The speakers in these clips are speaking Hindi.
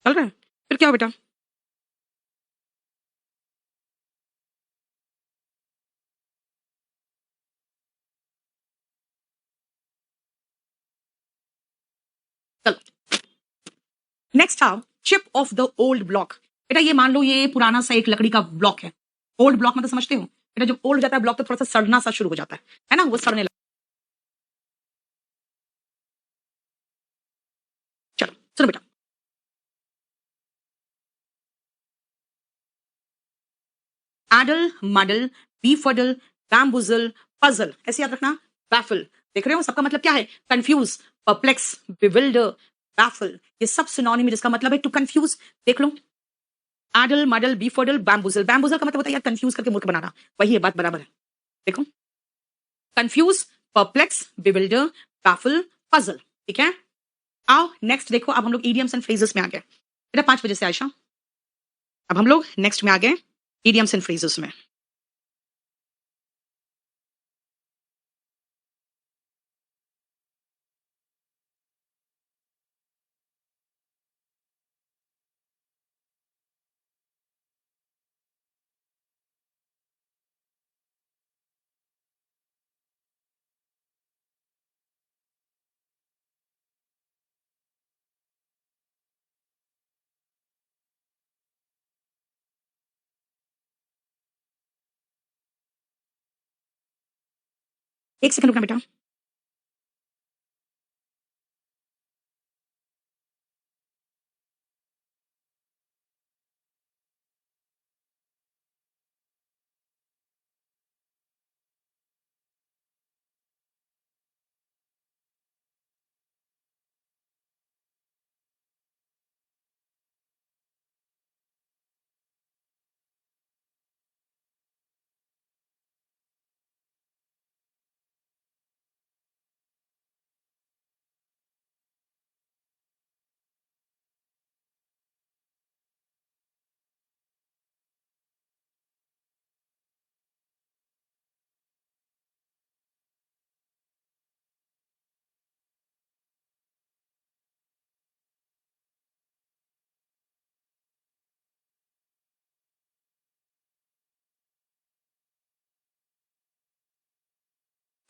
चल रहा है? फिर क्या हुआ बेटा? चलो, नेक्स्ट था chip off the old block. बेटा ये मान लो ये पुराना सा एक लकड़ी का ब्लॉक है। ओल्ड ब्लॉक मतलब समझते हो? बेटा जब ओल्ड जाता है ब्लॉक तो थोड़ा सा सड़ना सा शुरू हो जाता है ना? वो सड़ने लगता है। चलो सुनो बेटा, एडल, मडल, बीफडल, बैम्बुजल, पजल, ऐसे याद रखना। बैफल, देख रहे हो सबका मतलब क्या है? कंफ्यूज, परप्लेक्स, बिविल्डर, बैफल, ये सब सिनोनिम जिसका मतलब है टू कंफ्यूज। देख लो, एडल, मडल, बीफडल, बैम्बुजल। बैम्बुजल का मतलब होता है यार कंफ्यूज करके मूर्ख बनाना। वही है, बात बराबर है। देखो, confuse, perplex, bewilder, baffle, puzzle. ठीक है, आओ नेक्स्ट देखो। अब हम लोग इडियम्स एंड फ्रेजेस में आ गए बेटा, 5 बजे से आयशा। अब हम लोग नेक्स्ट में आ गए, इडियम्स एंड फ्रेजेस में। एक सेकंड रुकना बेटा।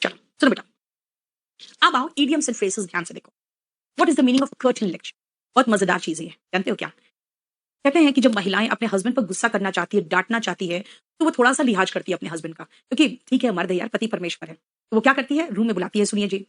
चलो सुनो बेटा, अब आओ इडियम्स एंड फ्रेजेस, ध्यान से देखो। What is the meaning of curtain lecture? बहुत मजेदार चीज है ये, जानते हो क्या? कहते हैं कि जब महिलाएं अपने हस्बैंड पर गुस्सा करना चाहती है, डांटना चाहती है, तो वो थोड़ा सा लिहाज करती है अपने हस्बैंड का, क्योंकि ठीक है मर्द है यार, पति परमेश्वर है। तो वो क्या करती है, रूम में बुलाती है, सुनिए जी,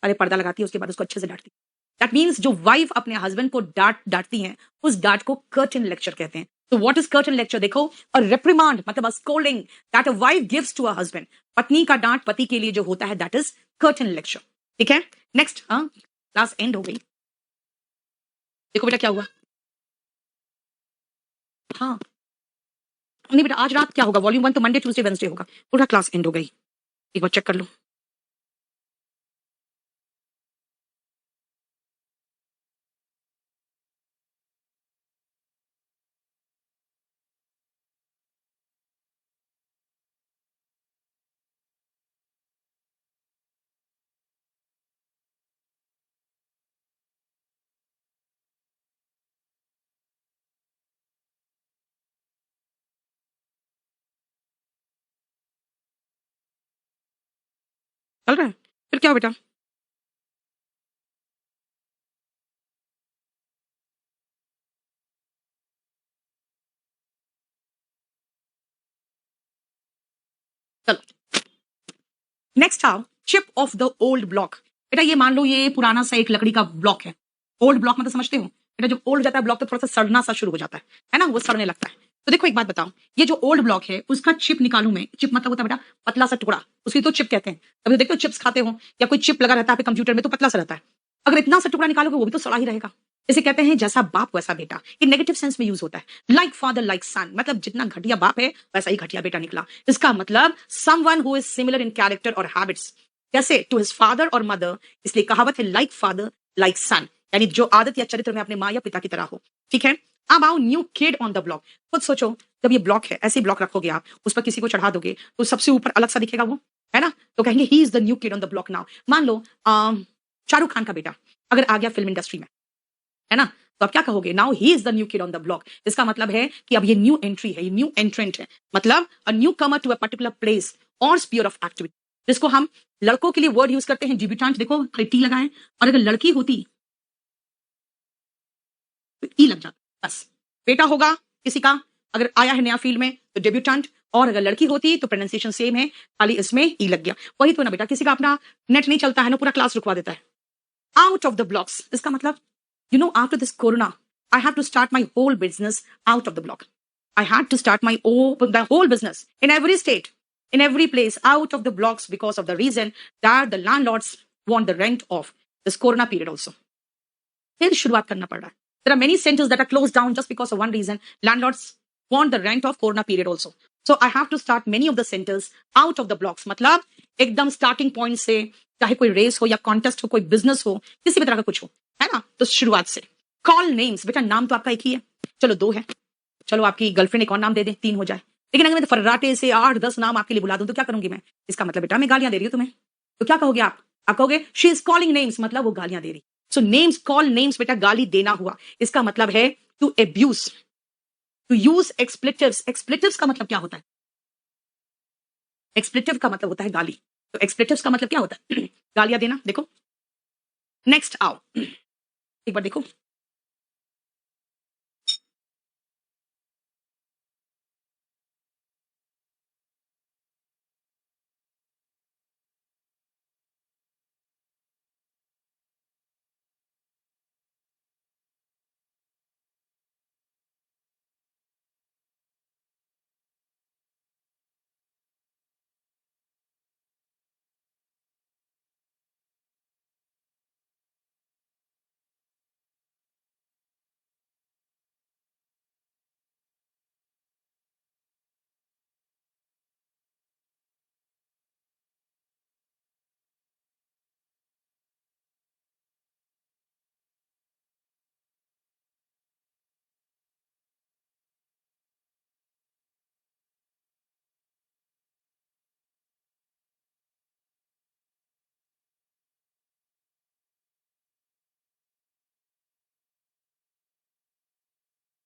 अरे पर्दा लगाती है, उसके बाद उसको अच्छे से डांटती है। दैट मीन्स जो वाइफ अपने हस्बैंड को डांटती है, उस डांट को कर्टन लेक्चर कहते हैं। तो व्हाट इज कर्टन लेक्चर? देखो, अ रिप्रिमांड मतलब a scolding that a wife gives to a husband. पत्नी का डांट पति के लिए जो होता है, दैट इज कर्टन लेक्चर। ठीक है, नेक्स्ट। हाँ, क्लास एंड हो गई। देखो बेटा क्या हुआ। हाँ, नहीं बेटा आज रात क्या होगा, वॉल्यूम 1 तो मंडे ट्यूसडे वेंसडे होगा। पूरा क्लास एंड हो गई, एक बार चेक कर लो। चल रहा है? फिर क्या हुआ बेटा? चलो, नेक्स्ट था chip off the old block. बेटा ये मान लो ये पुराना सा एक लकड़ी का ब्लॉक है। ओल्ड ब्लॉक मतलब समझते हो? बेटा जब ओल्ड जाता है ब्लॉक तो थोड़ा सा सड़ना सा शुरू हो जाता है ना? वो सड़ने लगता है। तो देखो एक बात बताओ, ये जो ओल्ड ब्लॉक है उसका चिप निकालू मैं। चिप मतलब होता है बेटा पतला सा टुकड़ा, उसकी तो चिप कहते हैं। कभी देखते हो चिप्स खाते हो या कोई चिप लगा रहता है आपके कंप्यूटर में, तो पतला सा रहता है। अगर इतना सा टुकड़ा निकालोगे वो भी तो सड़ा ही रहेगा। इसे कहते हैं जैसा बाप वैसा बेटा। ये नेगेटिव सेंस में यूज होता है। लाइक फादर लाइक सन, मतलब जितना घटिया बाप है वैसा ही घटिया बेटा निकला। इसका मतलब someone who is similar in character और हैबिट्स, जैसे टू हिज फादर और मदर। इसलिए कहावत है लाइक फादर लाइक सन, यानी जो आदत या चरित्र में अपने माँ या पिता की तरह हो। ठीक है, अब आओ new kid on the block. खुद सोचो, जब ये ब्लॉक है, ऐसे ब्लॉक रखोगे आप, उस पर किसी को चढ़ा दोगे तो सबसे ऊपर अलग सा दिखेगा वो, है ना? तो कहेंगे he is the new kid on the block now. मान लो शाहरुख खान का बेटा अगर आ गया फिल्म इंडस्ट्री में, है ना? तो आप क्या कहोगे? Now he is the new kid on the block. इसका मतलब है कि अब ये न्यू एंट्री है, ये न्यू एंट्रेंट है, मतलब a newcomer to a particular place or sphere of activity, जिसको हम लड़कों के लिए वर्ड यूज करते हैं डिब्यूटेंट। देखो टी लगाए, और अगर लड़की होती तो ई लग जाता। बस बेटा होगा किसी का, अगर आया है नया फील्ड में तो डेब्यूटेंट, और अगर लड़की होती तो प्रोनाउंसिएशन सेम है, खाली इसमें ई लग गया। वही तो ना बेटा, किसी का अपना नेट नहीं चलता है ना, पूरा क्लास रुकवा देता है। आउट ऑफ द ब्लॉक्स, इसका मतलब you know, after this corona, I had to start my whole business out of the block. I had to start the whole business in every state, in every place, out of the blocks, because of the reason that the landlords want the rent of this corona period also. फिर शुरुआत करना पड़ रहा है। There are many centers that are closed down just because of one reason. Landlords want the rent of corona period also. So I have to start many of the centers out of the blocks. मतलब एकदम starting point से, चाहे कोई रेस हो या कॉन्टेस्ट हो, कोई बिजनेस हो, किसी भी तरह का कुछ हो, है ना, तो शुरुआत से। कॉल नेम्स, बेटा नाम तो आपका एक ही है, चलो 2 है, चलो आपकी गर्लफ्रेंड एक और नाम दे दे, 3 हो जाए। लेकिन अगर मैं फर्राटे से 8-10 नाम आपके लिए बुला दूं तो क्या करूंगी मैं? इसका मतलब बेटा मैं गालियां दे रही हूं तुम्हें। तो क्या कहोगे आप? आप कहोगे शी इज कॉलिंग नेम्स, मतलब वो गालियां दे रही। सो नेम्स, कॉल नेम्स, बेटा गाली देना हुआ। इसका मतलब है टू एब्यूज, टू यूज एक्सप्लेटिव्स। एक्सप्लेटिव्स का मतलब क्या होता है? एक्सप्लेटिव का मतलब होता है गाली। तो एक्सप्लेटिव्स का मतलब क्या होता है? गालियां देना। देखो नेक्स्ट आओ, एक बार देखो,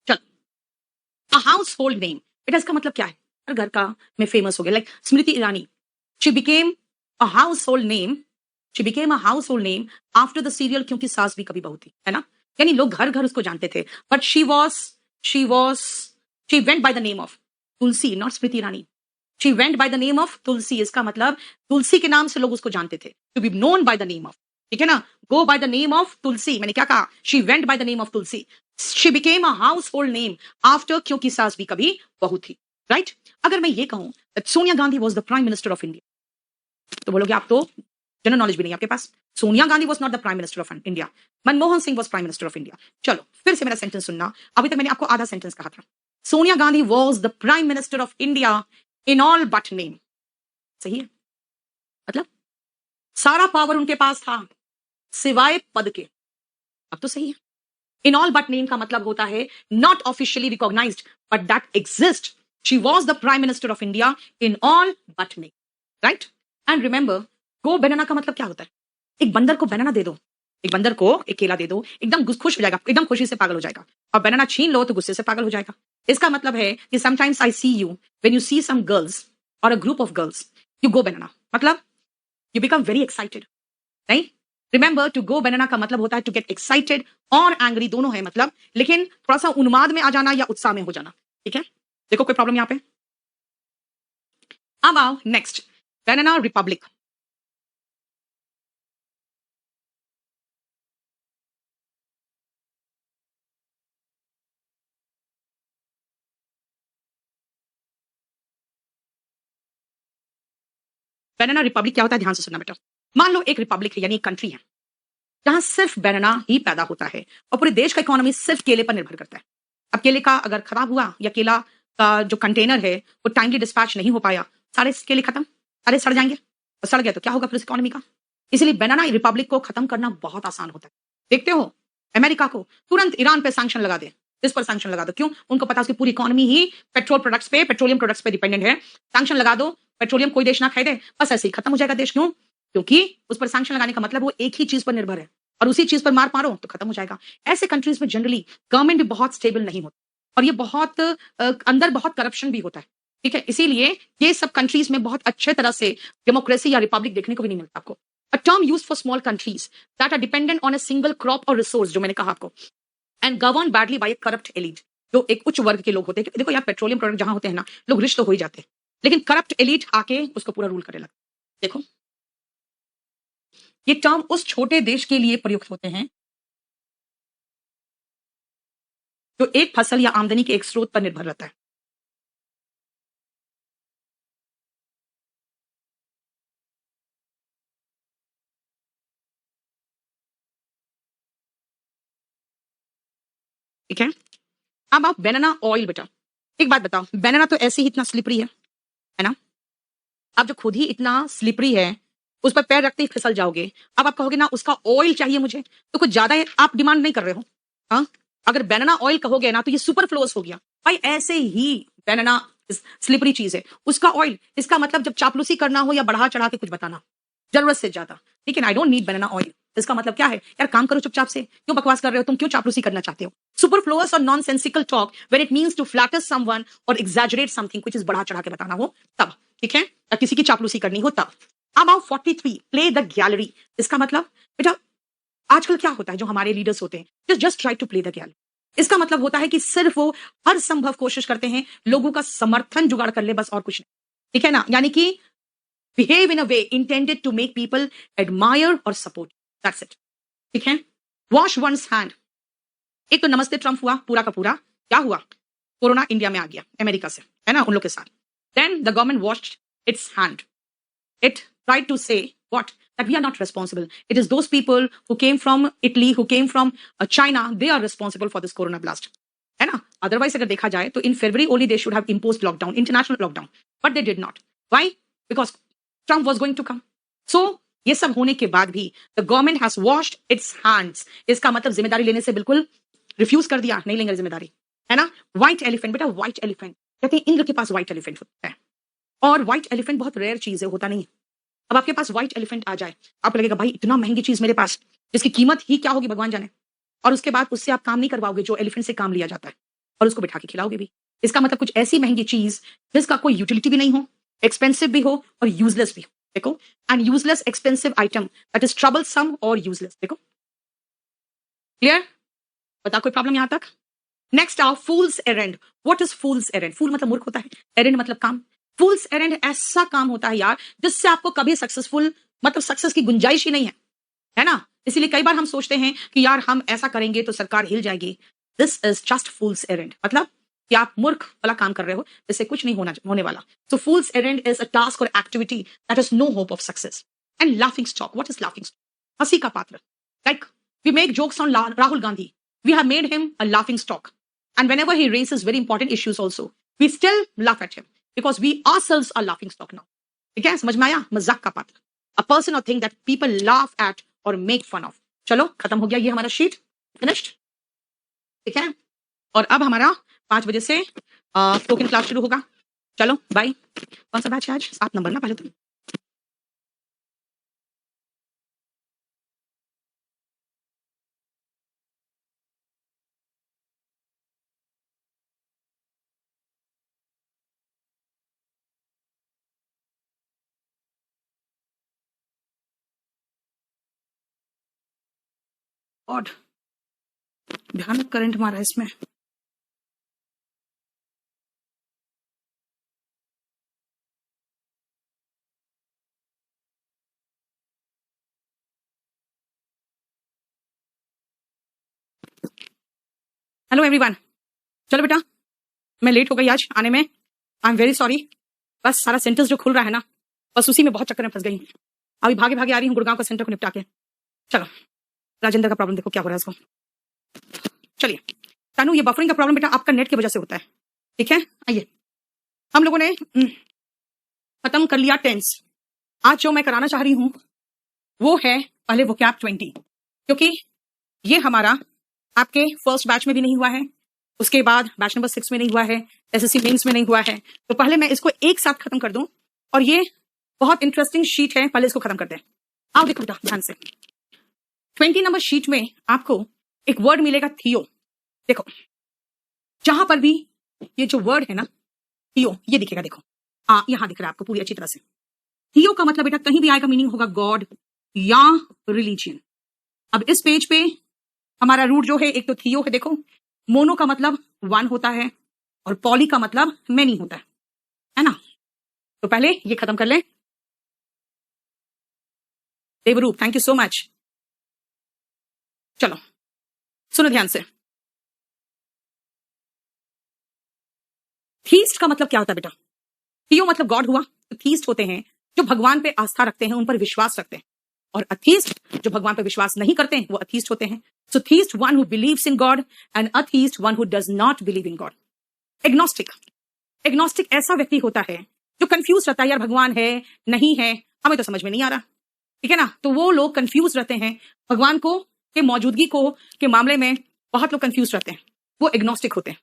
चल अ हाउस होल्ड नेम, बेटा इसका मतलब क्या है? हर घर का में फेमस हो गया, like Smriti Irani, she became a household name, she became a household name after the serial क्योंकि सास भी कभी बहू थी, है ना? यानी लोग घर घर उसको जानते थे, but she was she went by the name of Tulsi, not Smriti Irani. She went by the name of Tulsi, इसका मतलब तुलसी के नाम से लोग उसको जानते थे, to be known by the name of, ठीक है ना? Go by the name of Tulsi, मैंने क्या कहा? She went by the name of Tulsi. She became a household name after क्योंकि सास भी कभी बहू थी, राइट? अगर मैं ये कहूं Sonia Gandhi was the prime minister of India, तो बोलोगे आप तो जनरल नॉलेज भी नहीं आपके पास। Sonia Gandhi was not the prime minister of India, Manmohan Singh was prime minister of India. चलो फिर से मेरा सेंटेंस सुनना, अभी तक मैंने आपको आधा सेंटेंस कहा था। Sonia Gandhi was the prime minister of India in all but name, सही है? मतलब सारा पावर उनके पास था सिवाय पद के, अब तो सही है। इन ऑल बट नेम का मतलब होता है not officially recognized but that exist. She was the prime minister of India in all but name, right? And remember, go banana का मतलब क्या होता है? एक बंदर को बनाना दे दो, एक बंदर को एक केला दे दो, एकदम खुश हो जाएगा, एकदम खुशी से पागल हो जाएगा। और बनाना छीन लो तो गुस्से से पागल हो जाएगा। इसका मतलब है कि sometimes I see you when you see some girls और a group of girls, you go banana, मतलब यू बिकम वेरी एक्साइटेड, नहीं? रिमेंबर, टू गो बनाना का मतलब होता है टू गेट एक्साइटेड और एंग्री, दोनों है मतलब, लेकिन थोड़ा सा उन्माद में आ जाना या उत्साह में हो जाना, ठीक है? देखो कोई प्रॉब्लम यहां पे? अब आओ नेक्स्ट, बनाना रिपब्लिक। बनाना रिपब्लिक क्या होता है, ध्यान से सुनना बेटा। मान लो एक रिपब्लिक है, यानी एक कंट्री है जहां सिर्फ बनाना ही पैदा होता है और पूरे देश का इकोनॉमी सिर्फ केले पर निर्भर करता है। अब केले का अगर खराब हुआ या केला का जो कंटेनर है वो टाइमली डिस्पैच नहीं हो पाया, सारे केले खत्म, सारे सड़ जाएंगे, और सड़ गया तो क्या होगा फिर इकोनॉमी का? इसलिए बनाना रिपब्लिक को खत्म करना बहुत आसान होता है। देखते हो अमेरिका को तुरंत ईरान पे सैंक्शन लगा दे, इस पर सैंक्शन लगा दो, क्यों? उनको पता है उसकी पूरी इकोनॉमी ही पेट्रोल प्रोडक्ट्स पे, पेट्रोलियम प्रोडक्ट्स पे डिपेंडेंट है। सैंक्शन लगा दो, पेट्रोलियम कोई देश ना खाए दे, बस ऐसे ही खत्म हो जाएगा देश। क्यों? क्योंकि उस पर सैंक्शन लगाने का मतलब वो एक ही चीज पर निर्भर है, और उसी चीज पर मार मारो तो खत्म हो जाएगा। ऐसे कंट्रीज में जनरली गवर्नमेंट भी बहुत स्टेबल नहीं होती और ये बहुत अंदर बहुत करप्शन भी होता है। ठीक है, इसीलिए ये सब कंट्रीज में बहुत अच्छे तरह से डेमोक्रेसी या रिपब्लिक देखने को भी नहीं मिलता आपको। A term used for small countries that are dependent on a single crop or resource, जो मैंने कहा आपको, and govern badly by a corrupt elite, जो एक उच्च वर्ग के लोग होते हैं। देखो यार, पेट्रोलियम प्रोडक्ट जहां होते हैं ना, लोग रिच तो हो ही जाते हैं, लेकिन करप्ट एलिट आके उसको पूरा रूल करने लगता है। देखो, ये टर्म उस छोटे देश के लिए प्रयुक्त होते हैं जो एक फसल या आमदनी के एक स्रोत पर निर्भर रहता है। ठीक है, अब आप बनाना ऑयल, बेटा एक बात बताओ, बनाना तो ऐसे ही इतना स्लिपरी है ना? आप जो खुद ही इतना स्लिपरी है, उस पर पैर रखते ही फिसल जाओगे। अब आप कहोगे ना उसका ऑयल चाहिए मुझे, तो कुछ ज्यादा है, आप डिमांड नहीं कर रहे हो। हाँ, अगर बनाना ऑयल कहोगे ना तो ये सुपर फ्लोस हो गया भाई। ऐसे ही बनाना स्लिपरी चीज है, उसका ऑयल, इसका मतलब जब चापलूसी करना हो या बढ़ा चढ़ा के कुछ बताना जरूरत से ज्यादा, लेकिन I don't need banana oil, इसका मतलब क्या है यार, काम करो चुपचाप से, क्यों बकवास कर रहे हो तुम, क्यों चापलूसी करना चाहते हो? Superfluous or nonsensical talk when it means to flatter someone or exaggerate something which is बढ़ा चढ़ा के बताना हो तब, ठीक है, या किसी की चापलूसी करनी हो तब। अब आओ 43, प्ले द गैलरी। इसका मतलब बेटा आजकल क्या होता है, जो हमारे लीडर्स होते हैं just try to play the gallery. इसका मतलब होता है कि सिर्फ वो हर संभव कोशिश करते हैं लोगों का समर्थन जुगाड़ कर ले, बस और कुछ नहीं। ठीक है ना, यानी कि behave in a way intended to make people admire or support, that's it। ठीक है, wash one's hand। एक तो नमस्ते ट्रम्प हुआ पूरा का पूरा, क्या हुआ, कोरोना इंडिया में आ गया अमेरिका से, है ना, उन लोग के साथ। Then the government washed its hand, it tried to say what, that we are not responsible, it is those people who came from Italy, who came from China, they are responsible for this corona blast, है ना। otherwise अगर देखा जाए तो in February only they should have imposed lockdown, international lockdown, but they did not। why? because Trump was going to come। so ये सब होने के बाद भी the government has washed its hands। इसका मतलब जिम्मेदारी लेने से बिल्कुल रिफ्यूज कर दिया, नहीं लेंगे जिम्मेदारी, है ना। व्हाइट एलिफेंट, बेटा व्हाइट एलिफेंट, कहते हैं इंद्र के पास व्हाइट एलिफेंट होता है, और व्हाइट एलिफेंट बहुत रेयर चीज है, होता नहीं है। अब आपके पास व्हाइट एलिफेंट आ जाए, आपको लगेगा भाई इतना महंगी चीज मेरे पास, जिसकी कीमत ही क्या होगी भगवान जाने, और उसके बाद उससे आप काम नहीं करवाओगे जो एलिफेंट से काम लिया जाता है, और उसको बिठा के खिलाओगे भी। इसका मतलब कुछ ऐसी महंगी चीज जिसका कोई यूटिलिटी भी नहीं हो, एक्सपेंसिव भी हो और यूजलेस भी हो। देखो, and useless expensive item that is troublesome और यूजलेस। देखो क्लियर, बता कोई प्रॉब्लम यहां तक? नेक्स्ट आओ fool's errand. What is fool's errand? Fool मतलब मूर्ख होता है, एरेंड मतलब काम। फूल्स एरेंड ऐसा काम होता है यार जिससे आपको कभी सक्सेसफुल, मतलब सक्सेस की गुंजाइश ही नहीं है ना। इसीलिए कई बार हम सोचते हैं कि यार हम ऐसा करेंगे तो सरकार हिल जाएगी। This is just fools errand, मतलब कि आप मूर्ख वाला काम कर रहे हो जिससे कुछ नहीं होने वाला। So fool's errand is a task or activity that is no hope of success. And laughing stock, what is laughing stock? हंसी का पात्र। Like we make jokes on Rahul Gandhi, we have made him a laughing stock, and whenever he raises very important issues also, we still laugh at him because we ourselves are laughing stock now। ठीक है, समझ में आया? मजाक का पात्र, a person or thing that people laugh at or make fun of। चलो खत्म हो गया ये हमारा शीट, फिनिश्ड। ठीक है, और अब हमारा 5 बजे से स्पोकन क्लास शुरू होगा। चलो बाय। कौन सा बैच है आज? 7 नंबर ना पहले तो। और भयानक करंट मारा है इसमें। हेलो एवरीवन, चलो बेटा मैं लेट हो गई आज आने में, आई एम वेरी सॉरी। बस सारा सेंटेंस जो खुल रहा है ना, बस उसी में बहुत चक्कर में फंस गई। अभी भागे भागे आ रही हूँ गुड़गांव का सेंटर को निपटा के। चलो राजेंद्र का प्रॉब्लम देखो क्या हो रहा है इसको। चलिए तानू, ये बफरिंग का प्रॉब्लम बेटा आपका नेट की वजह से होता है। ठीक है, आइए हम लोगों ने खत्म कर लिया टेंस। आज जो मैं कराना चाह रही हूँ वो है पहले वोकैब 20, क्योंकि ये हमारा आपके फर्स्ट बैच में भी नहीं हुआ है, उसके बाद बैच नंबर 6 में नहीं हुआ है, एसएससी मेंस में नहीं हुआ है। तो पहले मैं इसको एक साथ खत्म कर दूं, और ये बहुत इंटरेस्टिंग शीट है, पहले इसको खत्म कर दें। आओ देखो बेटा ध्यान से। 20 नंबर शीट में आपको एक वर्ड मिलेगा थियो। देखो जहां पर भी ये जो वर्ड है ना थियो, ये दिखेगा, देखो यहां दिख रहा है आपको पूरी अच्छी तरह से। थियो का मतलब बेटा कहीं भी आएगा मीनिंग होगा गॉड या रिलीजियन। अब इस पेज पे हमारा रूट जो है एक तो थियो है, देखो मोनो का मतलब वन होता है और पॉली का मतलब मैनी होता है ना। तो पहले ये खत्म कर ले। Devrup thank you so much. चलो सुनो ध्यान से। थीस्ट का मतलब क्या होता है बेटा? थियो मतलब गॉड हुआ, तो थीस्ट होते हैं जो भगवान पे आस्था रखते हैं, उन पर विश्वास रखते हैं, और अथीस्ट जो भगवान पे विश्वास नहीं करते हैं वो अथीस्ट होते हैं। So theist one who believes in God and atheist one who does not believe in God. Agnostic, agnostic ऐसा व्यक्ति होता है जो कंफ्यूज रहता है, यार भगवान है नहीं है हमें तो समझ में नहीं आ रहा, ठीक है ना। तो वो लोग कंफ्यूज रहते हैं भगवान को के मौजूदगी को के मामले में, बहुत लोग कंफ्यूज रहते हैं, वो एग्नोस्टिक होते हैं।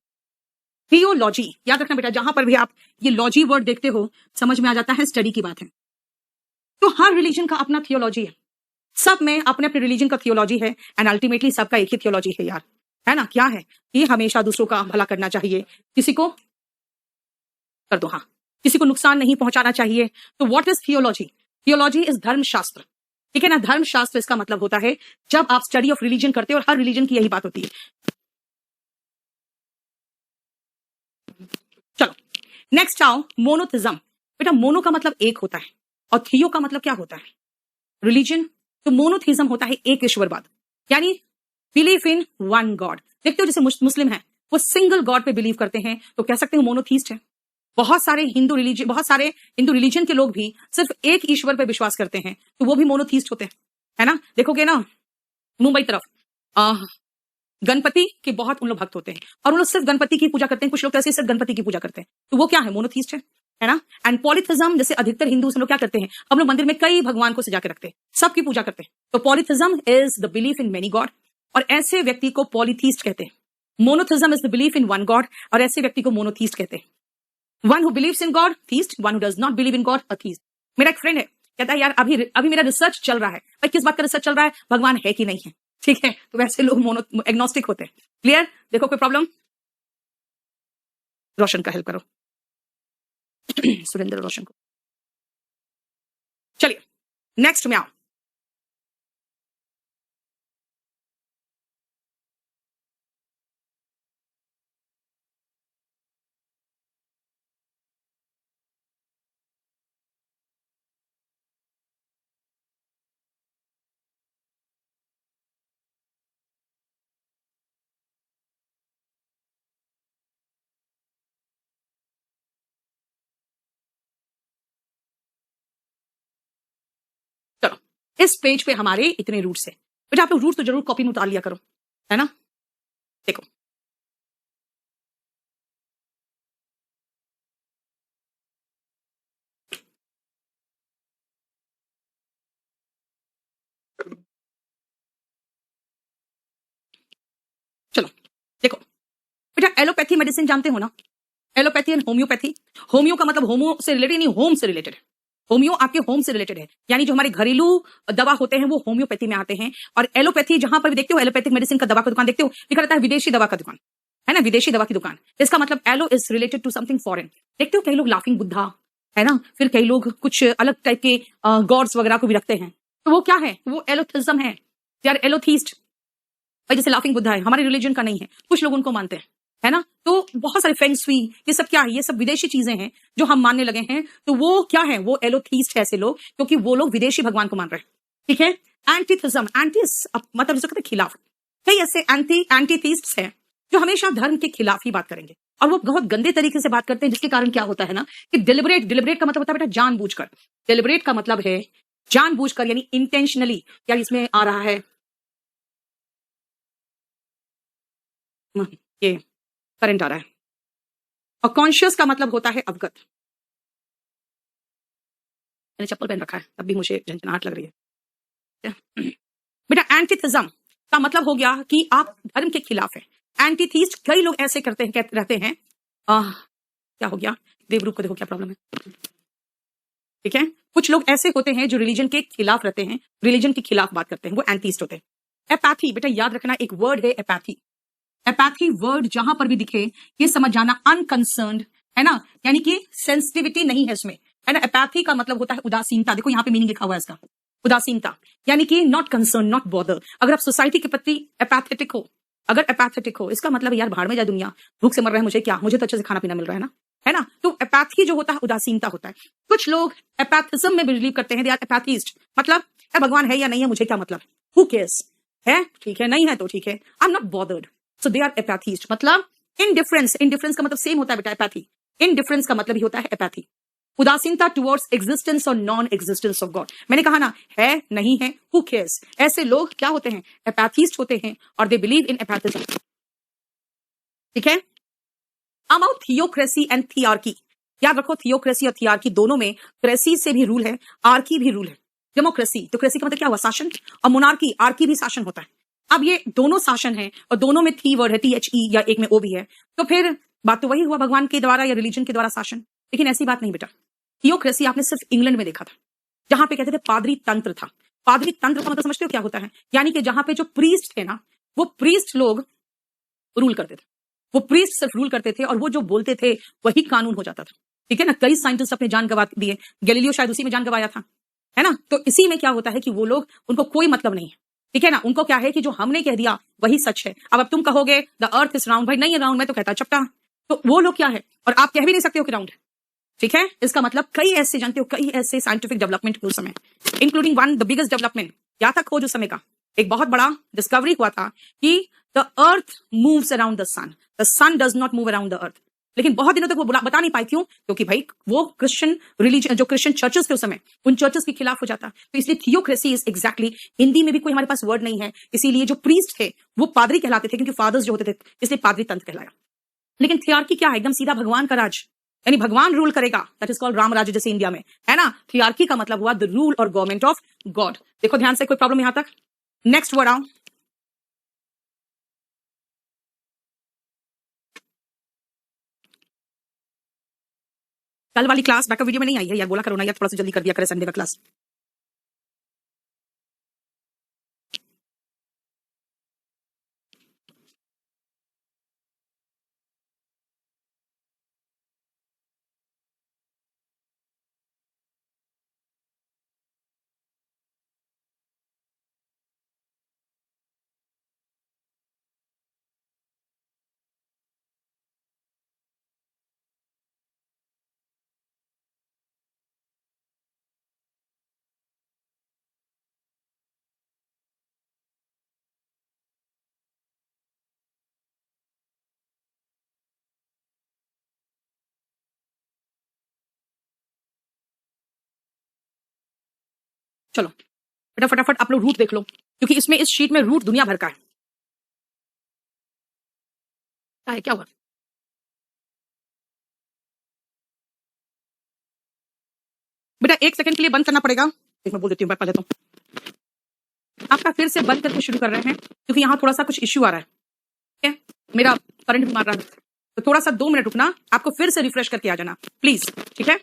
थियोलॉजी याद रखना बेटा, जहां पर भी आप ये लॉजी वर्ड देखते हो समझ में आ जाता है स्टडी की बात है। तो हर रिलीजन का अपना थियोलॉजी है, सब में अपने अपने रिलीजन का थियोलॉजी है, एंड अल्टीमेटली सबका एक ही थियोलॉजी है यार, है ना। क्या है कि हमेशा दूसरों का भला करना चाहिए, किसी को कर दो, हाँ किसी को नुकसान नहीं पहुंचाना चाहिए। तो what is theology? Theology is धर्मशास्त्र, ठीक है ना। धर्मशास्त्र इसका मतलब होता है जब आप स्टडी ऑफ रिलीजन करते हो, और हर रिलीजन की यही बात होती है। चलो नेक्स्ट आओ, मोनोथिज्म। बेटा मोनो का मतलब एक होता है और थियो का मतलब क्या होता है? रिलीजन। तो मोनोथिज्म होता है एक ईश्वरवाद, यानी बिलीव इन वन गॉड। देखते हो जैसे मुस्लिम है वो सिंगल गॉड पे बिलीव करते हैं, तो कह सकते हो मोनोथीस्ट है। बहुत सारे हिंदू रिलीजन के लोग भी सिर्फ एक ईश्वर पे विश्वास करते हैं, तो वो भी मोनोथीस्ट होते हैं, है ना। देखोगे ना मुंबई तरफ गणपति के बहुत उन लोग भक्त होते हैं, और उन लोग सिर्फ गणपति की पूजा करते हैं। कुछ लोग ऐसे सिर्फ गणपति की पूजा करते हैं, तो वो क्या है? मोनोथीस्ट है ना। एंड पॉलीथिज्म, जैसे अधिकतर हिंदू हम लोग क्या करते हैं, हम लोग मंदिर में कई भगवान को सजा के रखते हैं, सबकी पूजा करते हैं। तो polytheism is the belief in many god, और ऐसे व्यक्ति को पॉलीथीस्ट कहते हैं। Monotheism is the belief in one God, और ऐसे व्यक्ति को मोनोथीस्ट कहते हैं। One who believes in God theist, one who does not believe in God atheist. मेरा एक फ्रेंड है, कहता है यार अभी मेरा रिसर्च चल रहा है। भाई किस बात का रिसर्च चल रहा है? भगवान है कि नहीं है, ठीक है। तो वैसे लोग मोनो एग्नोस्टिक होते हैं। क्लियर? देखो कोई प्रॉब्लम? रोशन का हेल्प करो सुरेंद्र रोशन को। चलिए नेक्स्ट में आओ। चलो इस पेज पे हमारे इतने रूट्स है। बेटा आप लोग रूट तो जरूर कॉपी में उतार लिया करो, है ना। देखो चलो देखो बेटा, एलोपैथी मेडिसिन जानते हो ना, एलोपैथी एंड होम्योपैथी। होम्यो का मतलब होमो से रिलेटेड नहीं, होम से रिलेटेड है। होम्यो आपके होम से रिलेटेड है, यानी जो हमारे घरेलू दवा होते हैं वो होम्योपैथी में आते हैं। और एलोपैथी जहां पर भी देखते हो, एलोपैथिक मेडिसिन का दवा का दुकान देखते हो, लिखा रहता है विदेशी दवा का दुकान, है ना, विदेशी दवा की दुकान। इसका मतलब allo is related to something foreign. देखते हो कई लोग लाफिंग बुद्धा, है ना, फिर कई लोग कुछ अलग टाइप के गॉड्स वगैरह को भी रखते हैं, तो वो क्या है? वो एलोथिज्म है यार, एलोथीस्ट। भाई जैसे लाफिंग बुद्धा है, हमारे रिलीजन का नहीं है, कुछ लोग उनको मानते हैं, है ना। तो बहुत सारे फेंग शुई, ये सब क्या है? ये सब विदेशी चीजें हैं जो हम मानने लगे हैं। तो वो क्या है? वो एलोथीस्ट है ऐसे लोग, क्योंकि वो लोग विदेशी भगवान को मान रहे हैं, ठीक है। एंटीथिज्म, एंटी मतलब जिसे कहते हैं खिलाफ। कई ऐसे एंटीथीस्ट्स हैं जो हमेशा धर्म के खिलाफ ही बात करेंगे, और वो बहुत गंदे तरीके से बात करते हैं, जिसके कारण क्या होता है ना कि डिलिबरेट का मतलब होता है बेटा जानबूझकर। डिलिबरेट का मतलब है जानबूझकर, यानी इंटेंशनली। यार इसमें आ रहा है ये करंट आ रहा है। और कॉन्शियस का मतलब होता है अवगत। मैंने चप्पल पहन रखा है तब भी मुझे झंझनाहट लग रही है। बेटा एंटीथिज्म का मतलब हो गया कि आप धर्म के खिलाफ है। एंटीथीस्ट कई लोग ऐसे करते हैं, रहते हैं क्या हो गया? देवरूप को देखो क्या प्रॉब्लम है, ठीक है। कुछ लोग ऐसे होते हैं जो रिलीजन के खिलाफ रहते हैं, रिलीजन के खिलाफ बात करते हैं, वो एंटीस्ट होते हैं। एपैथी, बेटा याद रखना एक वर्ड है एपैथी। एपैथी वर्ड जहां पर भी दिखे ये समझ जाना अनकंसर्न्ड है ना, यानी कि सेंसिटिविटी नहीं है इसमें, है ना। एपैथी का मतलब होता है उदासीनता। देखो यहाँ पे मीनिंग लिखा हुआ है इसका, उदासीनता, यानी कि नॉट कंसर्न, नॉट बॉदर। अगर आप सोसाइटी के प्रति एपैथेटिक हो, अगर एपैथेटिक हो, इसका मतलब यार भाड़ में जाए दुनिया, भूख से मर रहे हैं, मुझे क्या, मुझे तो अच्छे से खाना पीना मिल रहा है ना, है ना। तो एपैथी जो होता है उदासीनता होता है। कुछ लोग एपैथिज्म में बिलीव करते हैं, दे आर एपैथिस्ट, मतलब भगवान है या नहीं है मुझे क्या मतलब, हु केयर्स, है ठीक है, नहीं है तो ठीक है, I am not bothered. So they are apathist, मतलब इनडिफरेंस। इनडिफरेंस का मतलब सेम होता है बेटा एपैथी, इनडिफरेंस का मतलब ही होता है एपैथी। उदासीनता टुवर्ड्स एग्जिस्टेंस और नॉन एग्जिस्टेंस ऑफ गॉड। मैंने कहा ना, है नहीं है, हु केयर्स। ऐसे लोग क्या होते हैं, एपैथिस्ट होते हैं, और दे बिलीव इन एपैथिज्म, ठीक है। अबाउट थियोक्रेसी एंड थियार्की, याद रखो थियोक्रेसी और थियार्की दोनों में क्रेसी से भी रूल है, आर्की भी रूल है। डेमोक्रेसी, तो क्रेसी का मतलब क्या हुआ, शासन, और मोनार्की, आर्की भी शासन होता है। अब ये दोनों शासन है और दोनों में थी वर्ड है, THE, या एक में ओ भी है, तो फिर बात तो वही हुआ, भगवान के द्वारा या रिलीजन के द्वारा शासन। लेकिन ऐसी बात नहीं बेटा। थियोक्रेसी आपने सिर्फ इंग्लैंड में देखा था, जहां पे कहते थे पादरी तंत्र था। पादरी तंत्र का मतलब समझते हो क्या होता है, यानी कि जहां पे जो प्रीस्ट थे ना, वो प्रीस्ट लोग रूल करते थे, वो प्रीस्ट सिर्फ रूल करते थे, और वो जो बोलते थे वही कानून हो जाता था, ठीक है ना। कई साइंटिस्ट अपने जान गंवा दिए, गैलीलियो शायद उसी में जान गंवाया था, है ना। तो इसी में क्या होता है कि वो लोग, उनको कोई मतलब नहीं है, ठीक है ना। उनको क्या है कि जो हमने कह दिया वही सच है। अब तुम कहोगे द अर्थ इज राउंड, भाई नहीं है राउंड, मैं तो कहता चपटा। तो वो लोग क्या है, और आप कह भी नहीं सकते हो कि राउंड है, ठीक है। इसका मतलब कई ऐसे, जानते हो, कई ऐसे साइंटिफिक डेवलपमेंट उस समय, including one the biggest development क्या था, खोज उस समय का एक बहुत बड़ा डिस्कवरी हुआ था कि the earth moves around the sun does not move around the earth. लेकिन बहुत दिनों तक वो बता नहीं पाई, क्यों, क्योंकि भाई वो क्रिश्चियन रिलीजन, जो क्रिश्चियन चर्चेस थे उस समय, उन चर्चेस के खिलाफ हो जाता। तो इसलिए थियोक्रेसी इज एग्जैक्टली, हिंदी में भी कोई हमारे पास वर्ड नहीं है, इसीलिए जो प्रीस्ट थे वो पादरी कहलाते थे, क्योंकि फादर्स जो होते थे, इसलिए पादरी तंत्र कहलाया। लेकिन थियार्की क्या है, एकदम सीधा भगवान का राज, यानी भगवान रूल करेगा, दैट इज कॉल्ड राम राज्य, जैसे इंडिया में है ना। थियार्की का मतलब हुआ द रूल और गवर्नमेंट ऑफ गॉड। देखो ध्यान से, कोई प्रॉब्लम यहां तक। नेक्स्ट वर्ड आओ, कल वाली क्लास बैकअप वीडियो में नहीं आई है यार, बोला करो ना यार, थोड़ा सा जल्दी कर दिया करे संडे का क्लास। चलो बेटा फटाफट आप लोग रूट देख लो, क्योंकि इसमें इस शीट में रूट दुनिया भर का है। क्या हुआ, बेटा एक सेकंड के लिए बंद करना पड़ेगा, एक मैं बोल देती हूँ, पहले तो आपका फिर से बंद करके शुरू कर रहे हैं, क्योंकि यहाँ थोड़ा सा कुछ इश्यू आ रहा है, ठीक है। मेरा करंट भी मार रहा है, तो थोड़ा सा 2 मिनट रुकना, आपको फिर से रिफ्रेश करके आ जाना प्लीज, ठीक है।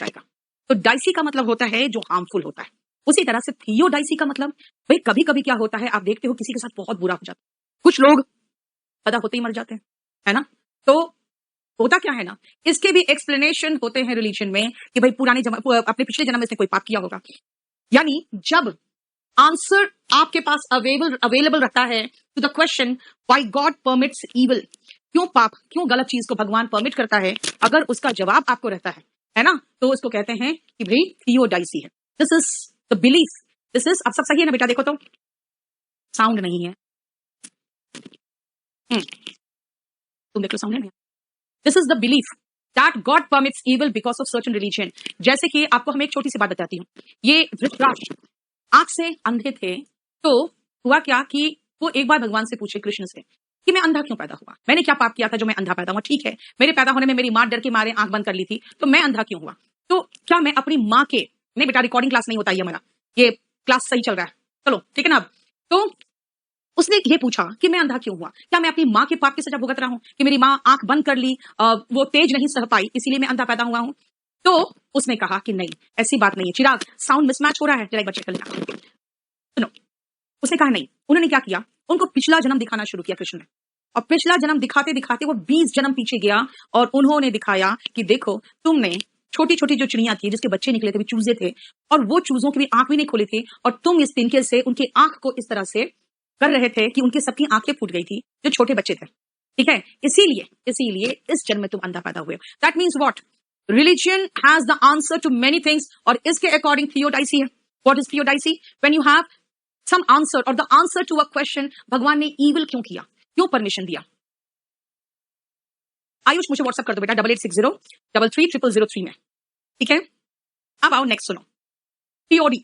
जाएगा। तो डाइसी का मतलब होता है जो हार्मफुल होता है। उसी तरह से थियोडाइसी का मतलब, भाई कभी कभी क्या होता है, आप देखते हो किसी के साथ बहुत बुरा हो जाता है, कुछ लोग पैदा होते ही मर जाते हैं, है ना। तो होता क्या है ना, इसके भी एक्सप्लेनेशन होते हैं रिलीजन में कि भाई अपने पिछले जन्म में इसने कोई पाप किया होगा। यानी जब आंसर आपके पास अवेलेबल रहता है to the question why God permits evil, क्यों पाप, क्यों गलत चीज को भगवान परमिट करता है, अगर उसका जवाब आपको रहता है ना, तो उसको कहते हैं कि भाई थियोडाइसी है। This is the belief, this is, अब सब सही है ना बेटा, देखो तो साउंड नहीं है, तुम देख लो साउंड है ना। This is the belief that God permits evil because of certain religion. जैसे कि आपको हम एक छोटी सी बात बताती हूँ, ये धृतराष्ट्र आंख से अंधे थे, तो हुआ क्या कि वो एक बार भगवान से पूछे, कृष्ण से, कि मैं अंधा क्यों पैदा हुआ, मैंने क्या पाप किया था जो मैं अंधा पैदा हुआ। ठीक है, मेरे पैदा होने में मेरी माँ डर के मारे आंख बंद कर ली थी, तो मैं अंधा क्यों हुआ। तो क्या मैं अपनी माँ के, नहीं बेटा रिकॉर्डिंग क्लास नहीं होता है हमारा, ये क्लास सही चल रहा है, चलो ठीक है ना। अब तो उसने ये पूछा कि मैं अंधा क्यों हुआ, क्या मैं अपनी माँ के पाप की सजा भुगत रहा हूँ कि मेरी माँ आंख बंद कर ली, वो तेज नहीं सह पाई, इसीलिए मैं अंधा पैदा हुआ हूँ। तो उसने कहा कि नहीं, ऐसी बात नहीं है। चिराग, साउंड मिसमैच हो रहा है, एक बच्चे कर लेना। सुनो, उसने कहा नहीं। उन्होंने क्या किया, उनको पिछला जन्म दिखाना शुरू किया कृष्ण ने, और पिछला जन्म दिखाते दिखाते वो 20 जन्म पीछे गया, और उन्होंने दिखाया कि देखो तुमने छोटी छोटी जो चिड़िया थी जिसके बच्चे निकले थे, वो चूजे थे, और वो चूजों की भी आंख भी नहीं खोली थी, और तुम इस तिनके से उनकी आंख को इस तरह से कर रहे थे कि उनकी सबकी आंखें फूट गई थी, जो छोटे बच्चे थे। ठीक है, इसीलिए इस जन्म में तुम अंधा पैदा हुए। That means what, religion has the answer to many things, और इसके अकॉर्डिंग थियोडाइसी है। What is theodicy, when you have some answer और the answer to a question, भगवान ने ईविल क्यों किया, क्यों परमिशन दिया। आयुष मुझे व्हाट्सएप कर दो बेटा 8860333003 में, ठीक है। अब आओ नेक्स्ट सुनो, थियोडी।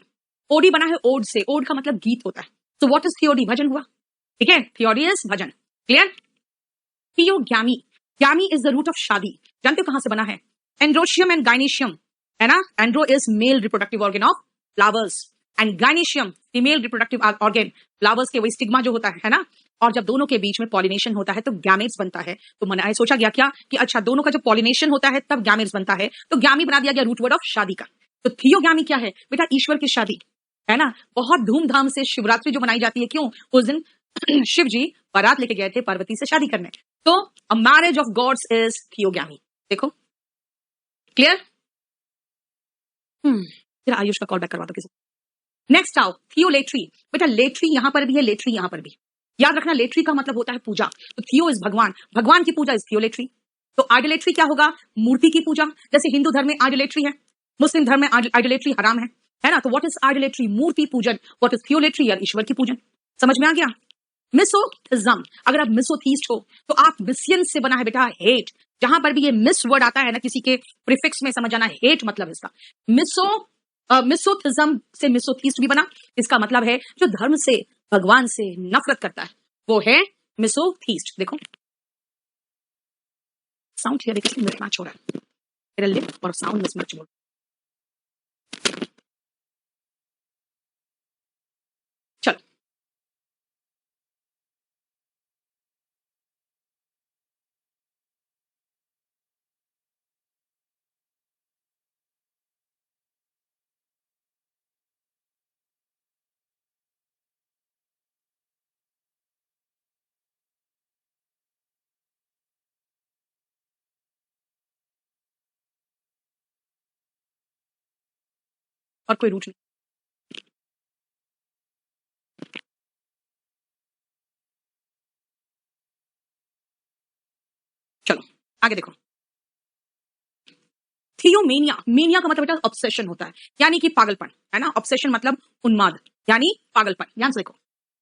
ओडी बना है ओड से, ओड का मतलब गीत होता है, तो व्हाट इज थियोडी, भजन हुआ, ठीक है, theody is bhajan, clear. Theogamy, gamy is the root of shaadi, जानते हो कहां से बना है, एंड्रोशियम एंड गाइनेशियम, है ना। Andro is male reproductive organ of flowers, and gynoecium female reproductive organ, flowers के वही स्टिग्मा जो होता है ना। और जब दोनों के बीच में पॉलिनेशन होता है तो गैमेट्स बनता है। तो मैंने सोचा गया क्या कि अच्छा दोनों का जब पॉलिनेशन होता है तब गैमेट्स बनता है, तो ग्यामी बना दिया गया रूट वर्ड ऑफ शादी का। तो थियोग्यामी क्या है बेटा, ईश्वर की शादी, है ना। बहुत धूमधाम से शिवरात्रि जो मनाई जाती है, क्यों, उस दिन शिव जी बारात लेके गए थे पार्वती से शादी करने, तो a marriage of gods is theogamy. देखो क्लियर। फिर आयुष का कॉल बैक करवा दो किसी। नेक्स्ट आओ थियोलेट्री, बेटा लेट्री यहां पर भी है, लेट्री यहां पर भी, याद रखना लेट्री का मतलब होता है पूजा। तो थियो इज भगवान, भगवान की पूजा इज थियोलेट्री। तो आइडोलेट्री क्या होगा, मूर्ति की पूजा, जैसे हिंदू धर्म में आइडोलेट्री है, मुस्लिम धर्म में आइडोलेट्री हराम है ना। तो व्हाट इज आइडोलेट्री, मूर्ति पूजन, व्हाट इज थियोलेट्री, यार ईश्वर की पूजन। समझ में आ गया। मिसोथिज्म, अगर आप मिसोथीस्ट हो तो आप मिसियन से बना है बेटा हेट, जहां पर भी ये मिस वर्ड आता है ना किसी के प्रीफिक्स में, समझ आना हेट मतलब इसका। मिसोथिज्म से मिसोथीस्ट भी बना, इसका मतलब है जो धर्म से भगवान से नफरत करता है वो है मिसोथीस्ट। देखो साउंड हियर देखो मिसमैच हो रहा है, मेरा लिप और साउंड मिसमैच हो रहा है। चलो और कोई रूट नहीं, चलो आगे देखो। थियोमेनिया, मेनिया का मतलब बेटा ऑब्सेशन होता है, यानी कि पागलपन, है ना। ऑब्सेशन मतलब उन्माद, यानी पागलपन। ध्यान से देखो,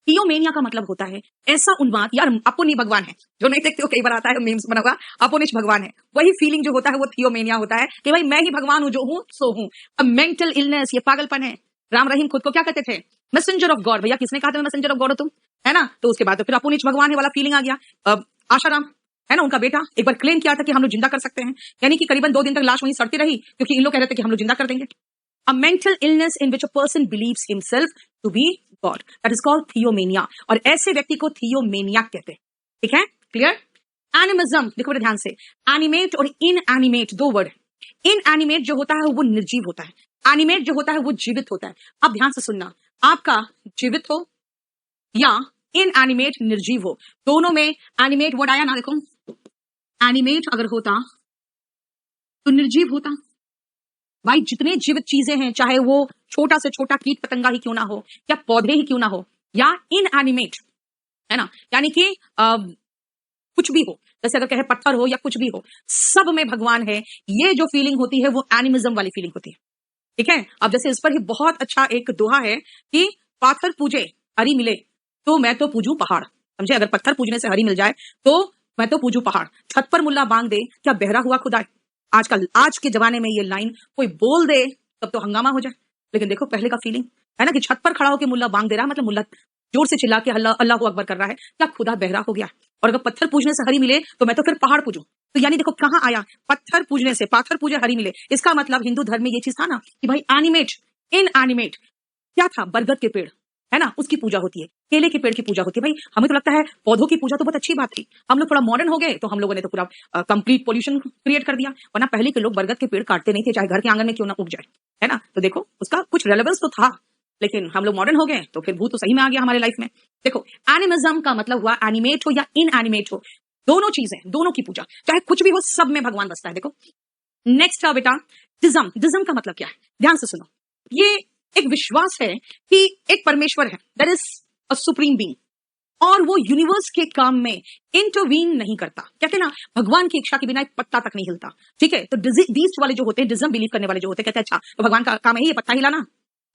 थियोमेनिया का मतलब होता है ऐसा उन्माद, यार अपुनि भगवान है, जो नहीं देखते हो कई बार आता है मीम्स बना हुआ, अपुनिश भगवान है, वही फीलिंग जो होता है वो थियोमेनिया होता है कि भाई मैं ही भगवान हूं, जो हूं सो हूं। अब मेंटल इलनेस, ये पागलपन है। राम रहीम खुद को क्या कहते थे, मैसेंजर ऑफ गॉड। भैया किसने कहा था मैसेंजर ऑफ गॉड हो तुम, है ना। तो उसके बाद तो फिर अपुनिश भगवान है वाला फीलिंग आ गया। अब आशाराम, है ना, उनका बेटा एक बार क्लेम किया था कि हम लोग जिंदा कर सकते हैं, यानी कि करीबन 2 दिन तक लाश वहीं सड़ती रही, क्योंकि इन लोग कह रहे थे कि हम लोग जिंदा कर देंगे। A mental illness in which a person believes himself to be God, that is called theomania, और ऐसे व्यक्ति को थियोमेनिया कहते हैं। ठीक है, क्लियर। एनिमिज्म, देखो बड़े ध्यान से, एनिमेट और इनएनिमेट 2 वर्ड। इनएनिमेट जो होता है वो निर्जीव होता है, एनिमेट जो होता है वो जीवित होता है। अब ध्यान से सुनना, आपका जीवित हो या इनएनिमेट निर्जीव हो, दोनों में एनिमेट वर्ड आया ना, देखो एनिमेट अगर होता तो निर्जीव होता। भाई जितने जीवित चीजें हैं, चाहे वो छोटा से छोटा कीट पतंगा ही क्यों ना हो या पौधे ही क्यों ना हो या इनएनिमेट, है ना, यानी कि कुछ भी हो, जैसे अगर कहे पत्थर हो या कुछ भी हो, सब में भगवान है। ये जो फीलिंग होती है वो एनिमिज्म वाली फीलिंग होती है। ठीक है, अब जैसे इस पर ही बहुत अच्छा एक दोहा है कि पाथर पूजे हरी मिले तो मैं तो पूजू पहाड़। समझे, अगर पत्थर पूजने से हरी मिल जाए तो मैं तो पूजू पहाड़। छत पर मुल्ला बांग दे क्या बहरा हुआ खुदा है। आजकल आज के जमाने में ये लाइन कोई बोल दे तब तो हंगामा हो जाए, लेकिन देखो पहले का फीलिंग है ना कि छत पर खड़ा होकर मुल्ला बांग दे रहा है, मतलब मुल्ला जोर से चिल्ला के अल्लाह अल्लाह अकबर कर रहा है, क्या खुदा बहरा हो गया। और अगर पत्थर पूजने से हरी मिले तो मैं तो फिर पहाड़ पूजू। तो यानी देखो कहां आया, पत्थर पूजने से, पाथर पूजे हरी मिले, इसका मतलब हिंदू धर्म में ये चीज था ना कि भाई एनिमेट इनएनिमेट क्या था, बरगद के पेड़ है ना, उसकी पूजा होती है, केले के पेड़ की पूजा होती है। भाई हमें तो लगता है पौधों की पूजा तो बहुत अच्छी बात थी, हम लोग थोड़ा मॉडर्न हो गए तो हम लोगों ने तो पूरा कंप्लीट पोल्यूशन क्रिएट कर दिया, वरना पहले के लोग बरगद के पेड़ काटते नहीं थे, चाहे घर के आंगन में क्यों ना उग जाए, है ना। तो देखो उसका कुछ रेलेवेंस तो था, लेकिन हम लोग मॉडर्न हो गए तो फिर भूत तो सही में आ गया हमारे लाइफ में। देखो एनिमिज्म का मतलब हुआ एनिमेट हो या इनएनिमेट हो, दोनों चीजें, दोनों की पूजा, चाहे कुछ भी हो, सब में भगवान बसता है। देखो नेक्स्ट बेटा डिज्म। डिज्म का मतलब क्या है, ध्यान से सुनो। ये एक विश्वास है कि एक परमेश्वर है, that is a supreme being, और वो यूनिवर्स के काम में इंटरवीन नहीं करता। कहते हैं ना भगवान की इच्छा के बिना एक पत्ता तक नहीं हिलता। ठीक है, तो डीस्ट वाले जो होते हैं, डिज्म बिलीव करने वाले जो होते हैं, कहते हैं अच्छा तो भगवान का काम है ये पत्ता हिलाना।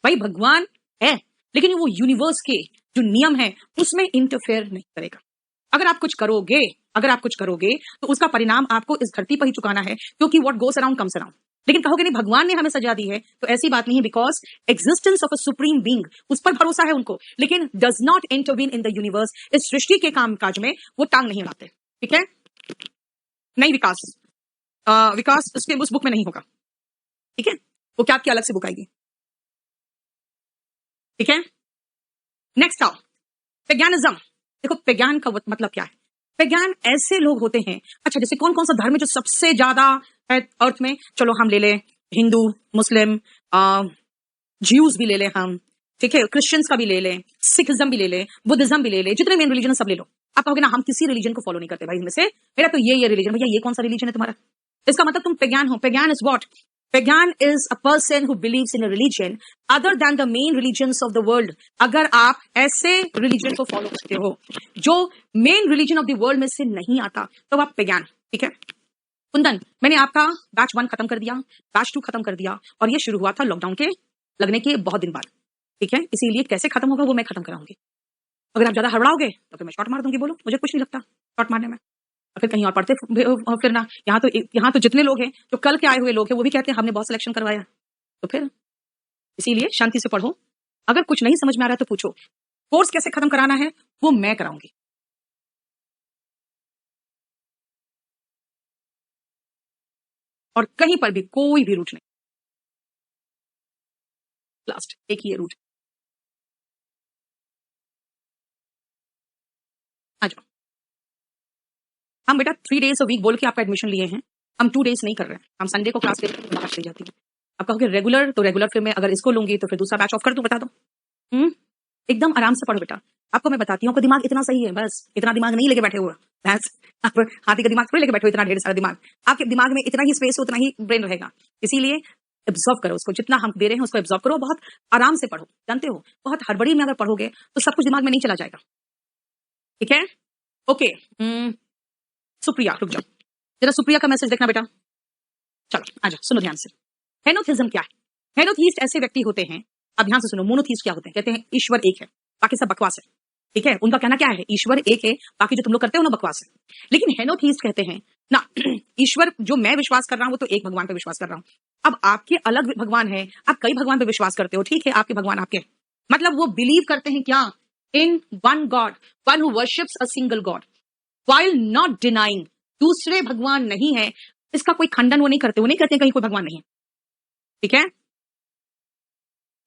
भाई भगवान है, लेकिन वो यूनिवर्स के जो नियम है उसमें इंटरफेयर नहीं करेगा। अगर आप कुछ करोगे, अगर आप कुछ करोगे तो उसका परिणाम आपको इस धरती पर ही चुकाना है, क्योंकि what goes around comes around. लेकिन कहोगे नहीं भगवान ने हमें सजा दी है, तो ऐसी बात नहीं है, because existence of a supreme being, उस पर भरोसा है उनको, लेकिन does not intervene in the universe. इस सृष्टि के काम काज में वो टांग नहीं अड़ाते। ठीक है, नहीं विकास, विकास उसके उस बुक में नहीं होगा। ठीक है, वो क्या आपकी अलग से बुक आएगी। ठीक है, नेक्स्ट आओ पेगैनिज्म। देखो पेगैन का मतलब क्या है, पेगैन ऐसे लोग होते हैं, अच्छा जैसे कौन कौन सा धर्म है जो सबसे ज्यादा है अर्थ में, चलो हम ले लें हिंदू, मुस्लिम, ज्यूज भी ले लें हम, ठीक है, क्रिश्चियंस का भी ले लें, सिखिज्म भी ले लें, बुद्धिज्म भी ले लें, जितने मेन रिलीजन सब ले लो। आप कहोगे ना हम किसी रिलीजन को फॉलो नहीं करते भाई, इनमें से मेरा तो ये रिलीजन, भैया ये कौन सा रिलीजन है तुम्हारा, इसका मतलब तुम पेगैन हो। Pagan is what, pagan is a person who believes in a religion other than the main religions of the world. अगर आप ऐसे रिलीजन को फॉलो करते हो जो main religion of the world में से नहीं आता, तो आप पेगैन। ठीक है कुंदन, मैंने आपका बैच 1 खत्म कर दिया, बैच 2 खत्म कर दिया, और ये शुरू हुआ था लॉकडाउन के लगने के बहुत दिन बाद। ठीक है, इसीलिए कैसे खत्म होगा वो मैं खत्म कराऊंगी। अगर आप ज्यादा हड़बड़ाओगे तो फिर मैं शॉर्ट मार दूंगी, बोलो मुझे कुछ नहीं लगता शॉर्ट मारने में, और फिर कहीं और पढ़ते फिरना। यहाँ तो जितने लोग हैं जो कल के आए हुए लोग हैं वो भी कहते हैं हमने बहुत सिलेक्शन करवाया, तो फिर इसीलिए शांति से पढ़ो। अगर कुछ नहीं समझ में आ रहा है तो पूछो, कोर्स कैसे खत्म कराना है वो मैं कराऊंगी। और कहीं पर भी कोई भी रूट नहीं, लास्ट एक ही रूट। आ जाओ, हम बेटा 3 days अ वीक बोल के आपका एडमिशन लिए हैं, हम 2 days नहीं कर रहे हैं, हम संडे को क्लास लेकर बाहर चली जाती है। आप कहोगे रेगुलर, तो रेगुलर फिर मैं अगर इसको लूंगी तो फिर दूसरा बैच ऑफ कर दूं, बता दो। एकदम आराम से पढ़ो बेटा, आपको मैं बताती हूँ, आपका दिमाग इतना सही है, बस इतना दिमाग नहीं लेके बैठे हुए भैंस। आप हाथी का दिमाग थोड़ी लेके बैठे हो, इतना ढेर सारा दिमाग, आपके दिमाग में इतना ही स्पेस हो, उतना ही ब्रेन रहेगा। इसीलिए एब्जॉर्व करो उसको, जितना हम दे रहे हैं उसको एब्जॉर्व करो, बहुत आराम से पढ़ो। जानते हो बहुत हड़बड़ी में अगर पढ़ोगे तो सब कुछ दिमाग में नहीं चला जाएगा। ठीक है, ओके। सुप्रिया रुक जाओ जरा, सुप्रिया का मैसेज देखना बेटा। चलो आजा, सुनो ध्यान से। हेनोथिज्म क्या है, हेनोथीस्ट ऐसे व्यक्ति होते हैं, अब ध्यान से सुनो। मोनोथीस्ट क्या होते हैं, कहते हैं ईश्वर एक है, बाकी सब बकवास है। ठीक है, उनका कहना क्या है, ईश्वर एक है, बाकी जो तुम लोग करते हो ना बकवास है। लेकिन हेनोथीस्ट कहते हैं ना ईश्वर जो मैं विश्वास कर रहा हूं वो तो एक भगवान पे विश्वास कर रहा हूं। अब आपके अलग भगवान है, आप कई भगवान पे विश्वास करते हो, ठीक है, आपके भगवान आपके, मतलब वो बिलीव करते हैं क्या, इन one God, one who worships a single God, while not denying दूसरे भगवान नहीं है। इसका कोई खंडन वो नहीं करते, वो नहीं कहते कहीं कोई भगवान नहीं है। ठीक है,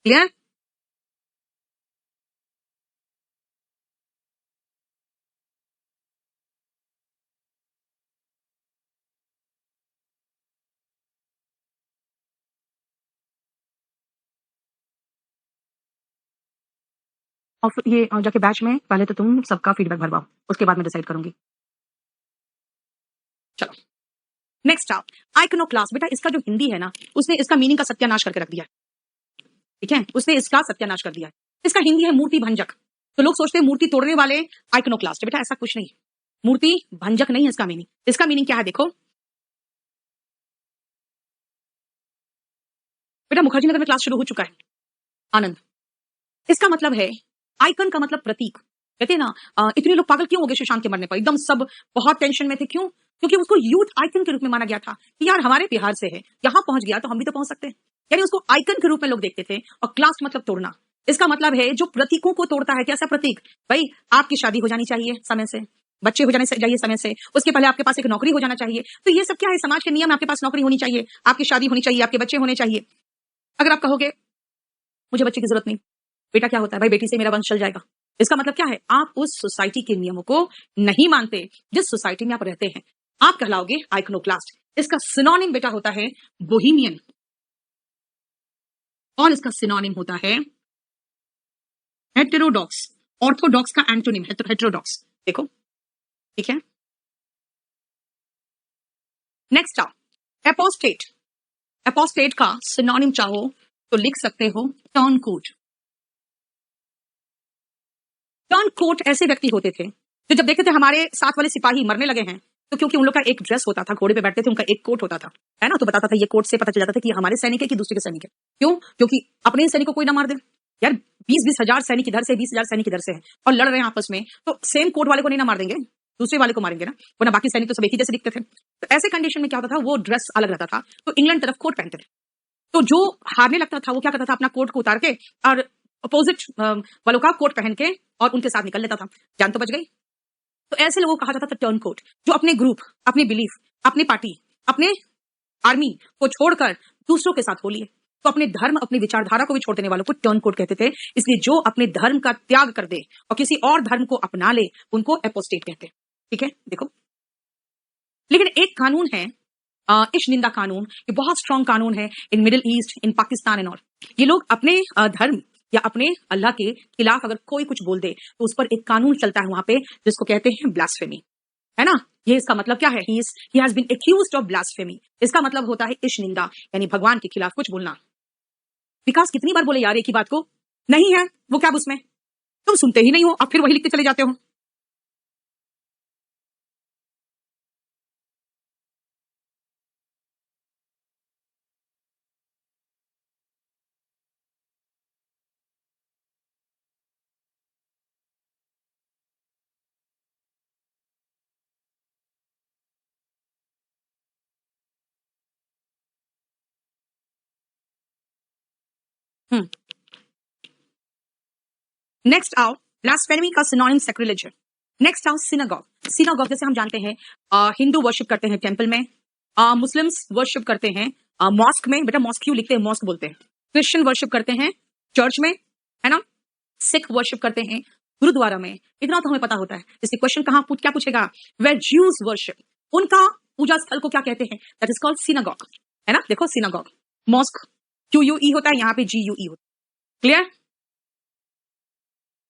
क्लियर। और फिर ये जाके बैच में पहले तो तुम सबका फीडबैक भरवाओ, उसके बाद मैं डिसाइड करूंगी। चलो नेक्स्ट आप आइकनोक्लास्ट। बेटा इसका जो हिंदी है ना, उसने इसका मीनिंग का सत्यानाश करके रख दिया है। ठीक है, उसने इसका सत्यानाश कर दिया है। इसका हिंदी है मूर्ति भंजक। तो लोग सोचते हैं मूर्ति तोड़ने वाले आइकनोक्लास्ट। बेटा ऐसा कुछ नहीं, मूर्ति भंजक नहीं है इसका मीनिंग। इसका मीनिंग क्या है देखो बेटा, मुखर्जी नगर में क्लास शुरू हो चुका है। आनंद, इसका मतलब है आइकन का मतलब प्रतीक। कहते हैं ना इतने लोग पागल क्यों हो गए सुशांत के मरने पर, एकदम सब बहुत टेंशन में थे। क्यों? क्योंकि उसको यूथ आइकन के रूप में माना गया था कि यार हमारे बिहार से है, यहां पहुंच गया तो हम भी तो पहुंच सकते हैं। यानी उसको आइकन के रूप में लोग देखते थे। और क्लास मतलब तोड़ना। इसका मतलब है जो प्रतीकों को तोड़ता है। कैसा प्रतीक? भाई आपकी शादी हो जानी चाहिए समय से, बच्चे हो जाने चाहिए समय से, उसके पहले आपके पास एक नौकरी हो जाना चाहिए। तो ये सब क्या है? समाज के नियम। आपके पास नौकरी होनी चाहिए, आपकी शादी होनी चाहिए, आपके बच्चे होने चाहिए। अगर आप कहोगे मुझे बच्चे की जरूरत नहीं, बेटा क्या होता है? भाई बेटी से मेरा वंश चल जाएगा। इसका मतलब क्या है? आप उस सोसाइटी के नियमों को नहीं मानते जिस सोसाइटी में आप रहते हैं। आप कहलाओगे आइकनोक्लास्ट। इसका सिनोनिम बेटा होता है बोहिमियन, और इसका सिनोनिम होता है हेटेरोडॉक्स। ऑर्थोडॉक्स का एंटोनिम है तो हेटेरोडॉक्स। देखो ठीक है। नेक्स्ट आप एपोस्टेट। एपोस्टेट का सिनोनिम चाहो तो लिख सकते हो टर्न कोट। टर्न कोट ऐसे व्यक्ति होते थे जो जब देखते थे हमारे साथ वाले सिपाही मरने लगे हैं, तो क्योंकि उन लोग का एक ड्रेस होता था, घोड़े पे बैठते थे, उनका एक कोट होता था, है ना, तो बताता था, ये कोट से पता चल जाता था कि हमारे सैनिक है कि दूसरे के सैनिक है। क्यों? क्योंकि अपने ही सैनिक को कोई ना मार दे। यार 20-20 हजार सैनिक इधर से, 20,000 सैनिक इधर से है और लड़ रहे हैं आपस में, तो सेम कोट वाले को नहीं ना मार देंगे, दूसरे वाले को मारेंगे ना, वरना बाकी सैनिक तो सब एक ही जैसे दिखते थे। तो ऐसे कंडीशन में क्या होता था, वो ड्रेस अलग रहता था। तो इंग्लैंड तरफ कोट पहनते थे। तो जो हारने लगता था वो क्या करता था, अपना कोट को उतार के और अपोजिट वालों का कोट पहन के और उनके साथ निकल लेता था। जान तो बच गई। तो ऐसे लोगों को कहा जाता था टर्न कोट, जो अपने ग्रुप, अपनी बिलीफ, अपनी पार्टी, अपने आर्मी को छोड़कर दूसरों के साथ हो लिए। तो अपने धर्म, अपनी विचारधारा को भी छोड़ देने वालों को टर्न कोट कहते थे। इसलिए जो अपने धर्म का त्याग कर दे और किसी और धर्म को अपना ले, उनको एपोस्टेट कहते हैं। ठीक है देखो, लेकिन एक कानून है इश निंदा कानून। ये बहुत स्ट्रॉन्ग कानून है in middle east, in Pakistan and all. ये लोग अपने धर्म या अपने अल्लाह के खिलाफ अगर कोई कुछ बोल दे तो उस पर एक कानून चलता है वहां पे, जिसको कहते हैं ब्लास्फेमी, है ना। ये इसका मतलब क्या है? He has been accused of blasphemy. इसका मतलब होता है इश निंदा, यानी भगवान के खिलाफ कुछ बोलना। विकास कितनी बार बोले यार एक ही बात को, नहीं है वो क्या उसमें, तुम सुनते ही नहीं हो, अब फिर वही लिखते चले जाते हो। नेक्स्ट आओ, ब्लास्फेमी का सिनोनिम सैक्रिलेज है। नेक्स्ट आओ सिनागॉग। सिनागॉग जैसे हम जानते हैं हिंदू वर्शिप करते हैं टेंपल में, मुस्लिम्स वर्शिप करते हैं मॉस्क में। बेटा मॉस्क क्यों लिखते हैं? मॉस्क बोलते हैं। क्रिश्चियन वर्शिप करते हैं चर्च में, है ना। सिख वर्शिप करते हैं गुरुद्वारा में। इतना तो हमें पता होता है। इसलिए क्वेश्चन क्या पूछेगा? वेयर ज्यूज वर्शिप, उनका पूजा स्थल को क्या कहते हैं? दैट इज कॉल्ड सिनागॉग, है ना। देखो सिनागॉग, मॉस्क QUE होता है, यहाँ पे GUE होता है। क्लियर?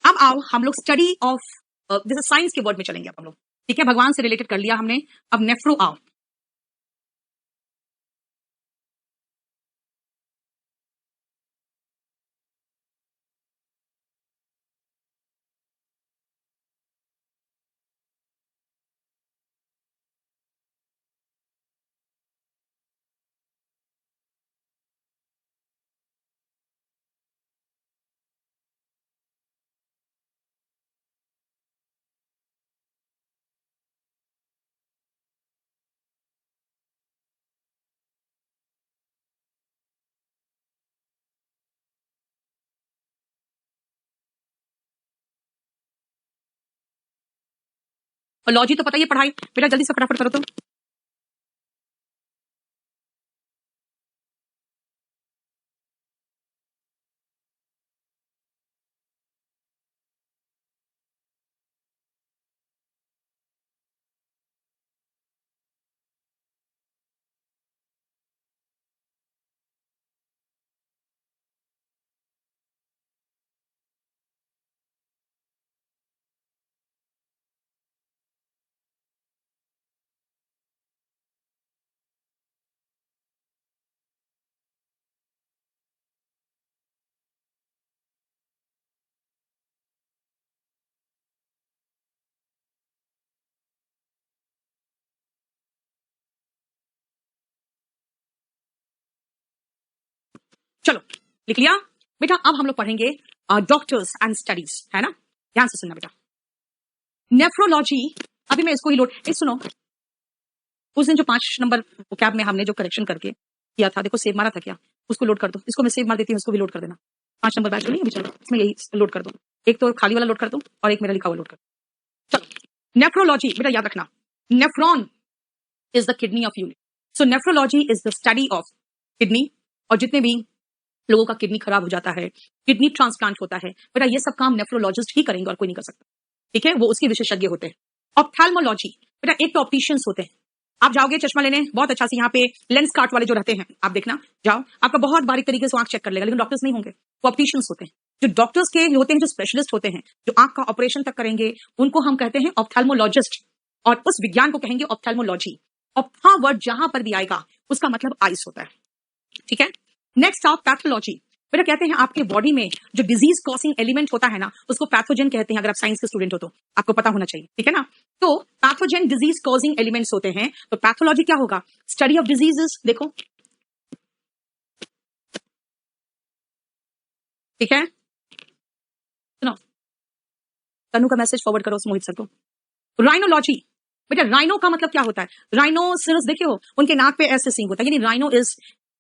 अब आओ हम लोग स्टडी ऑफ जैसे साइंस के वर्ड में चलेंगे अब हम लोग। ठीक है, भगवान से रिलेटेड कर लिया हमने, अब नेफ्रो आओ। और लॉजी तो पता ही है पढ़ाई, बेटा जल्दी से फटाफट करो तो। चलो लिख लिया बेटा। अब हम लोग पढ़ेंगे डॉक्टर्स एंड स्टडीज, है ना, ध्यान से सुनना बेटा। नेफ्रोलॉजी, अभी मैं इसको ही लोड, सुनो, उस दिन जो 5 नंबर कैब में हमने जो करेक्शन करके किया था, देखो सेव मारा था क्या, उसको लोड कर दो। इसको मैं सेव मार देती हूँ, उसको भी लोड कर देना। 5 नंबर बैच नहीं अभी चलो, इसमें यही लोड कर दो। एक तो खाली वाला लोड कर दो और एक मेरा लिखा हुआ लोड कर दो। चलो नेफ्रोलॉजी बेटा याद रखना, nephron is the kidney of unit. So nephrology is the study of kidney, और जितने भी लोगों का किडनी खराब हो जाता है, किडनी ट्रांसप्लांट होता है, बेटा ये सब काम नेफ्रोलॉजिस्ट ही करेंगे और कोई नहीं कर सकता, ठीक है, वो उसके विशेषज्ञ होते हैं। ऑप्थेल्मोलॉजी बेटा, एक तो ऑप्टिशियंस होते हैं, आप जाओगे चश्मा लेने, बहुत अच्छा से यहाँ पे लेंस कार्ट वाले जो रहते हैं, आप देखना जाओ, आपका बहुत बारीक तरीके से आंख चेक कर लेगा, लेकिन डॉक्टर्स नहीं होंगे, वो ऑप्टिशियंस होते हैं। जो डॉक्टर्स के होते हैं, जो स्पेशलिस्ट होते हैं, जो आंख का ऑपरेशन तक करेंगे, उनको हम कहते हैं ऑप्थेल्मोलॉजिस्ट, और उस विज्ञान को कहेंगे ऑप्थेल्मोलॉजी। ऑप्था वर्ड जहां पर भी आएगा उसका मतलब आइस होता है, ठीक है। नेक्स्ट आप पैथोलॉजी, बेटा कहते हैं आपके बॉडी में जो डिजीज कॉजिंग एलिमेंट होता है ना, उसको पैथोजन कहते हैं। अगर आप साइंस के स्टूडेंट हो तो आपको पता होना चाहिए, ठीक है ना। तो पैथोजन डिजीज कॉजिंग एलिमेंट्स होते हैं, तो पैथोलॉजी क्या होगा, स्टडी ऑफ डिजीजेस। देखो ठीक है, सुनो, तनु का मैसेज फॉरवर्ड करो मोहित सर को। राइनोलॉजी बेटा, राइनो का मतलब क्या होता है, राइनोसिरस देखे हो, उनके नाक पे ऐसे सींग होता है, यानी rhino is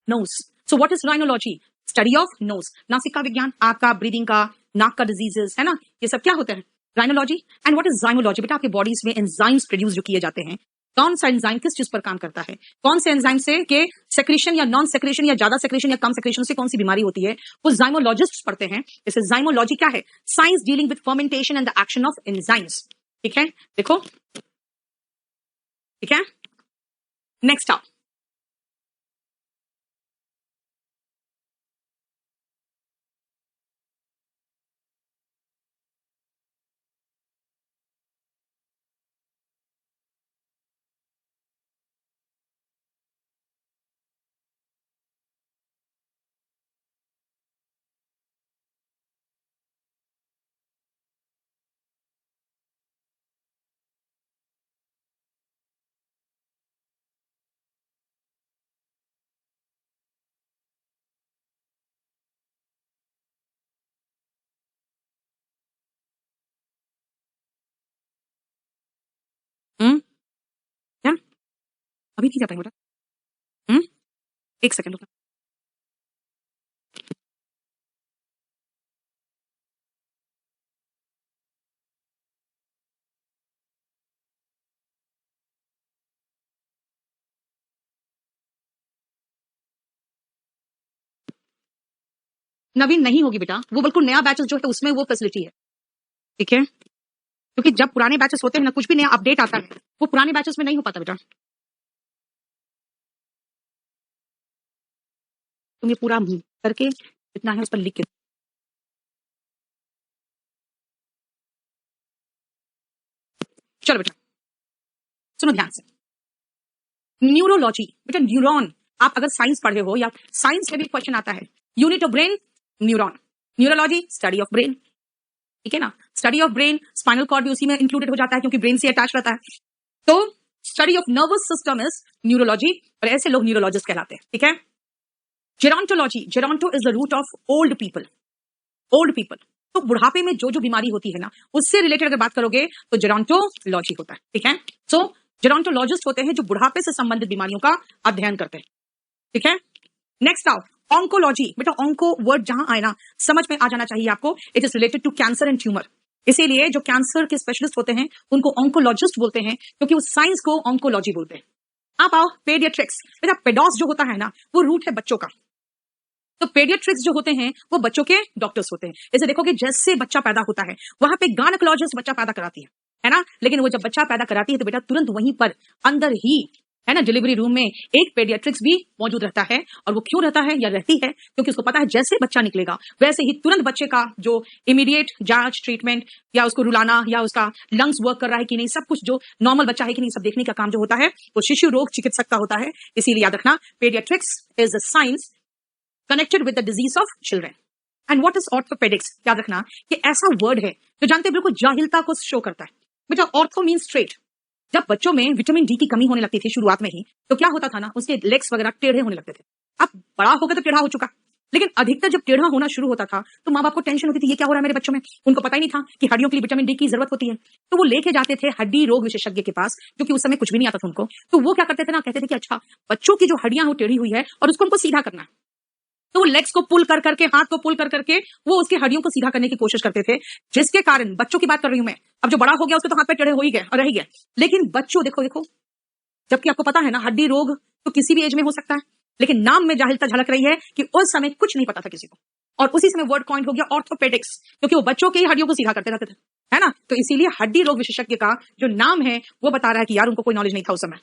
nose. So what is rhinology, study of nose, नासिक का विज्ञान, आपका ब्रीदिंग का, नाक का डिजीजेस, है ना, ये सब क्या होता है, राइनोलॉजी। एंड व्हाट इज जाइमोलॉजी, बेटा आपके बॉडीज में एंजाइम्स प्रोड्यूस जो किए जाते हैं, कौन सा एंजाइम किस चीज पर काम करता है, कौन से एंजाइम से के सेक्रेशन या नॉन सेक्रेशन या ज्यादा सेक्रेशन या कम सेक्रेशन से कौन सी बीमारी होती है, वो जाइमोलॉजिस्ट पढ़ते हैं। जैसे जाइमोलॉजी क्या है, science dealing with fermentation and the action of enzymes, ठीक है, देखो ठीक है। नेक्स्ट आप क्या अभी नहीं जा पाएंगे बेटा, एक सेकंड रुको। नवीन नहीं होगी बेटा, वो बिल्कुल नया बैचेस जो है उसमें वो फैसिलिटी है, ठीक है, क्योंकि जब पुराने बैचेस होते हैं ना, कुछ भी नया अपडेट आता है, वो पुराने बैचेस में नहीं हो पाता बेटा। तुम्हें पूरा करके इतना है उस पर लिख के, चलो बेटा सुनो ध्यान से। न्यूरोलॉजी बेटा, न्यूरॉन, आप अगर साइंस पढ़े हो या साइंस में भी क्वेश्चन आता है, unit of brain neuron, neurology study of brain, ठीक है ना, study of brain, spinal cord भी उसी में इंक्लूडेड हो जाता है क्योंकि ब्रेन से अटैच रहता है। तो study of nervous system is neurology, और ऐसे लोग न्यूरोलॉजिस्ट कहलाते हैं, ठीक है। Gerontology, geronto is the root of old people, old people, तो बुढ़ापे में जो जो बीमारी होती है ना, उससे रिलेटेड अगर बात करोगे तो जेरोंटोलॉजी होता है, ठीक है। सो जेरोंटोलॉजिस्ट होते हैं जो बुढ़ापे से संबंधित बीमारियों का अध्ययन करते हैं, ठीक है। नेक्स्ट आओ ऑन्कोलॉजी, बेटा ऑन्को वर्ड जहां आए ना समझ में आ जाना चाहिए आपको, it is related to cancer and tumour, इसीलिए जो कैंसर के स्पेशलिस्ट होते हैं उनको ऑन्कोलॉजिस्ट बोलते हैं, क्योंकि उस साइंस को ऑन्कोलॉजी बोलते हैं। आप आओ पेडियाट्रिक्स, बेटा पेडोस जो होता है ना, वो रूट है बच्चों का, तो पेडियाट्रिक्स जो होते हैं वो बच्चों के डॉक्टर्स होते हैं। इसे देखोगे जैसे बच्चा पैदा होता है, वहां पे गायनेकोलॉजिस्ट बच्चा पैदा कराती है ना, लेकिन वो जब बच्चा पैदा कराती है तो बेटा तुरंत वहीं पर अंदर ही, है ना, डिलीवरी रूम में एक पेडियाट्रिक्स भी मौजूद रहता है। और वो क्यों रहता है या रहती है, क्योंकि उसको पता है जैसे बच्चा निकलेगा वैसे ही तुरंत बच्चे का जो इमीडिएट जांच ट्रीटमेंट, या उसको रुलाना, या उसका लंग्स वर्क कर रहा है कि नहीं, सब कुछ जो नॉर्मल बच्चा है कि नहीं, सब देखने का काम जो होता है वो शिशु रोग चिकित्सक का होता है। इसीलिए याद रखना paediatrics is a science connected with the disease of children. And what is orthopaedics, याद रखना कि ऐसा वर्ड है जो जानते बिल्कुल जाहिलता को शो करता है। बेटा ऑर्थो मीन स्ट्रेट, जब बच्चों में विटामिन डी की कमी होने लगती थी शुरुआत में ही, तो क्या होता था ना, उसके लेग्स वगैरह टेढ़े होने लगते थे। अब बड़ा होकर तो टेढ़ा हो चुका, लेकिन अधिकतर जब टेढ़ा होना शुरू होता था तो माँ बाप को टेंशन होती थी, ये क्या हो रहा है मेरे बच्चों में। उनको पता ही नहीं था कि हड्डियों के लिए विटामिन डी की जरूरत होती है। तो वो लेके जाते थे हड्डी रोग विशेषज्ञ के पास, जो कि उस समय कुछ भी नहीं आता था उनको। तो वो क्या करते थे ना, कहते थे कि अच्छा, बच्चों की जो हड्डियां हो टेढ़ी हुई है और उसको हमको सीधा करना है। तो वो लेग्स को पुल कर करके, हाथ को पुल कर करके वो उसकी हड्डियों को सीधा करने की कोशिश करते थे, जिसके कारण बच्चों की बात कर रही हूं मैं। अब जो बड़ा हो गया उसके तो हाथ पे टेढ़े हो ही गए और रह ही गए, लेकिन बच्चों देखो देखो, जबकि आपको पता है ना हड्डी रोग तो किसी भी एज में हो सकता है, लेकिन नाम में जाहिलता झलक रही है कि उस समय कुछ नहीं पता था किसी को। और उसी समय वर्ड कॉइन हो गया ऑर्थोपेडिक्स, क्योंकि वो बच्चों की हड्डियों को सीधा करते रहते थे, है ना। तो इसीलिए हड्डी रोग विशेषज्ञ का जो नाम है वो बता रहा है कि यार उनको कोई नॉलेज नहीं था उस समय,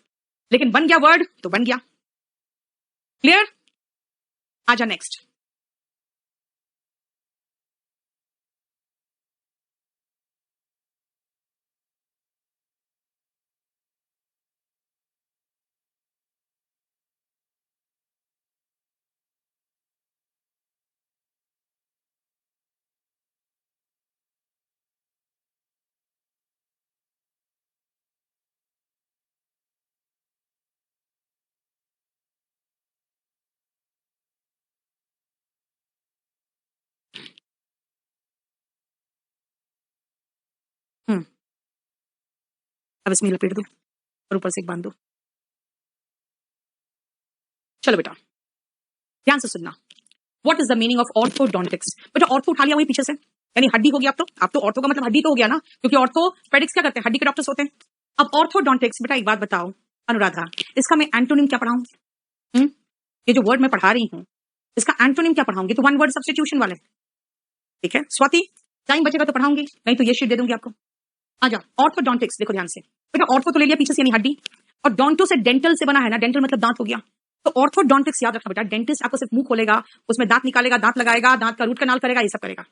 लेकिन बन गया वर्ड तो बन गया। क्लियर? आजा नेक्स्ट। अब इसमें लपेट दो और ऊपर से एक बांध दो। चलो बेटा ध्यान से सुनना। What is the meaning of orthodontics? बेटा ऑर्थो उठा लिया वही पीछे से, यानी हड्डी हो गया। अब तो ऑर्थो का मतलब हड्डी तो हो गया ना, क्योंकि ऑर्थोपेडिक्स क्या करते हैं, हड्डी के डॉक्टर्स होते हैं। अब ऑर्थोडोंटिक्स, बेटा एक बात बताओ अनुराधा, इसका मैं एंटोनिम क्या पढ़ाऊं? ये जो वर्ड मैं पढ़ा रही हूँ इसका एंटोनिम क्या पढ़ाऊंगी? तो वन वर्ड सब्स्टिट्यूशन वाले। ठीक है स्वाति, टाइम बचेगा तो पढ़ाऊंगी, नहीं तो ये शीट दे दूंगी आपको। आ जाओ ऑर्थोडोंटिक्स, देखो ध्यान से बेटा। ऑर्थो तो ले लिया पीछे से यानी हड्डी, और डोंटो से डेंटल से बना है ना, डेंटल मतलब दांत हो गया। तो ऑर्थोडोंटिक्स याद रखना बेटा, डेंटिस्ट आपको सिर्फ मुंह खोलेगा, उसमें दांत निकालेगा, दांत लगाएगा, दांत का रूट कनाल करेगा, ये सब करेगा।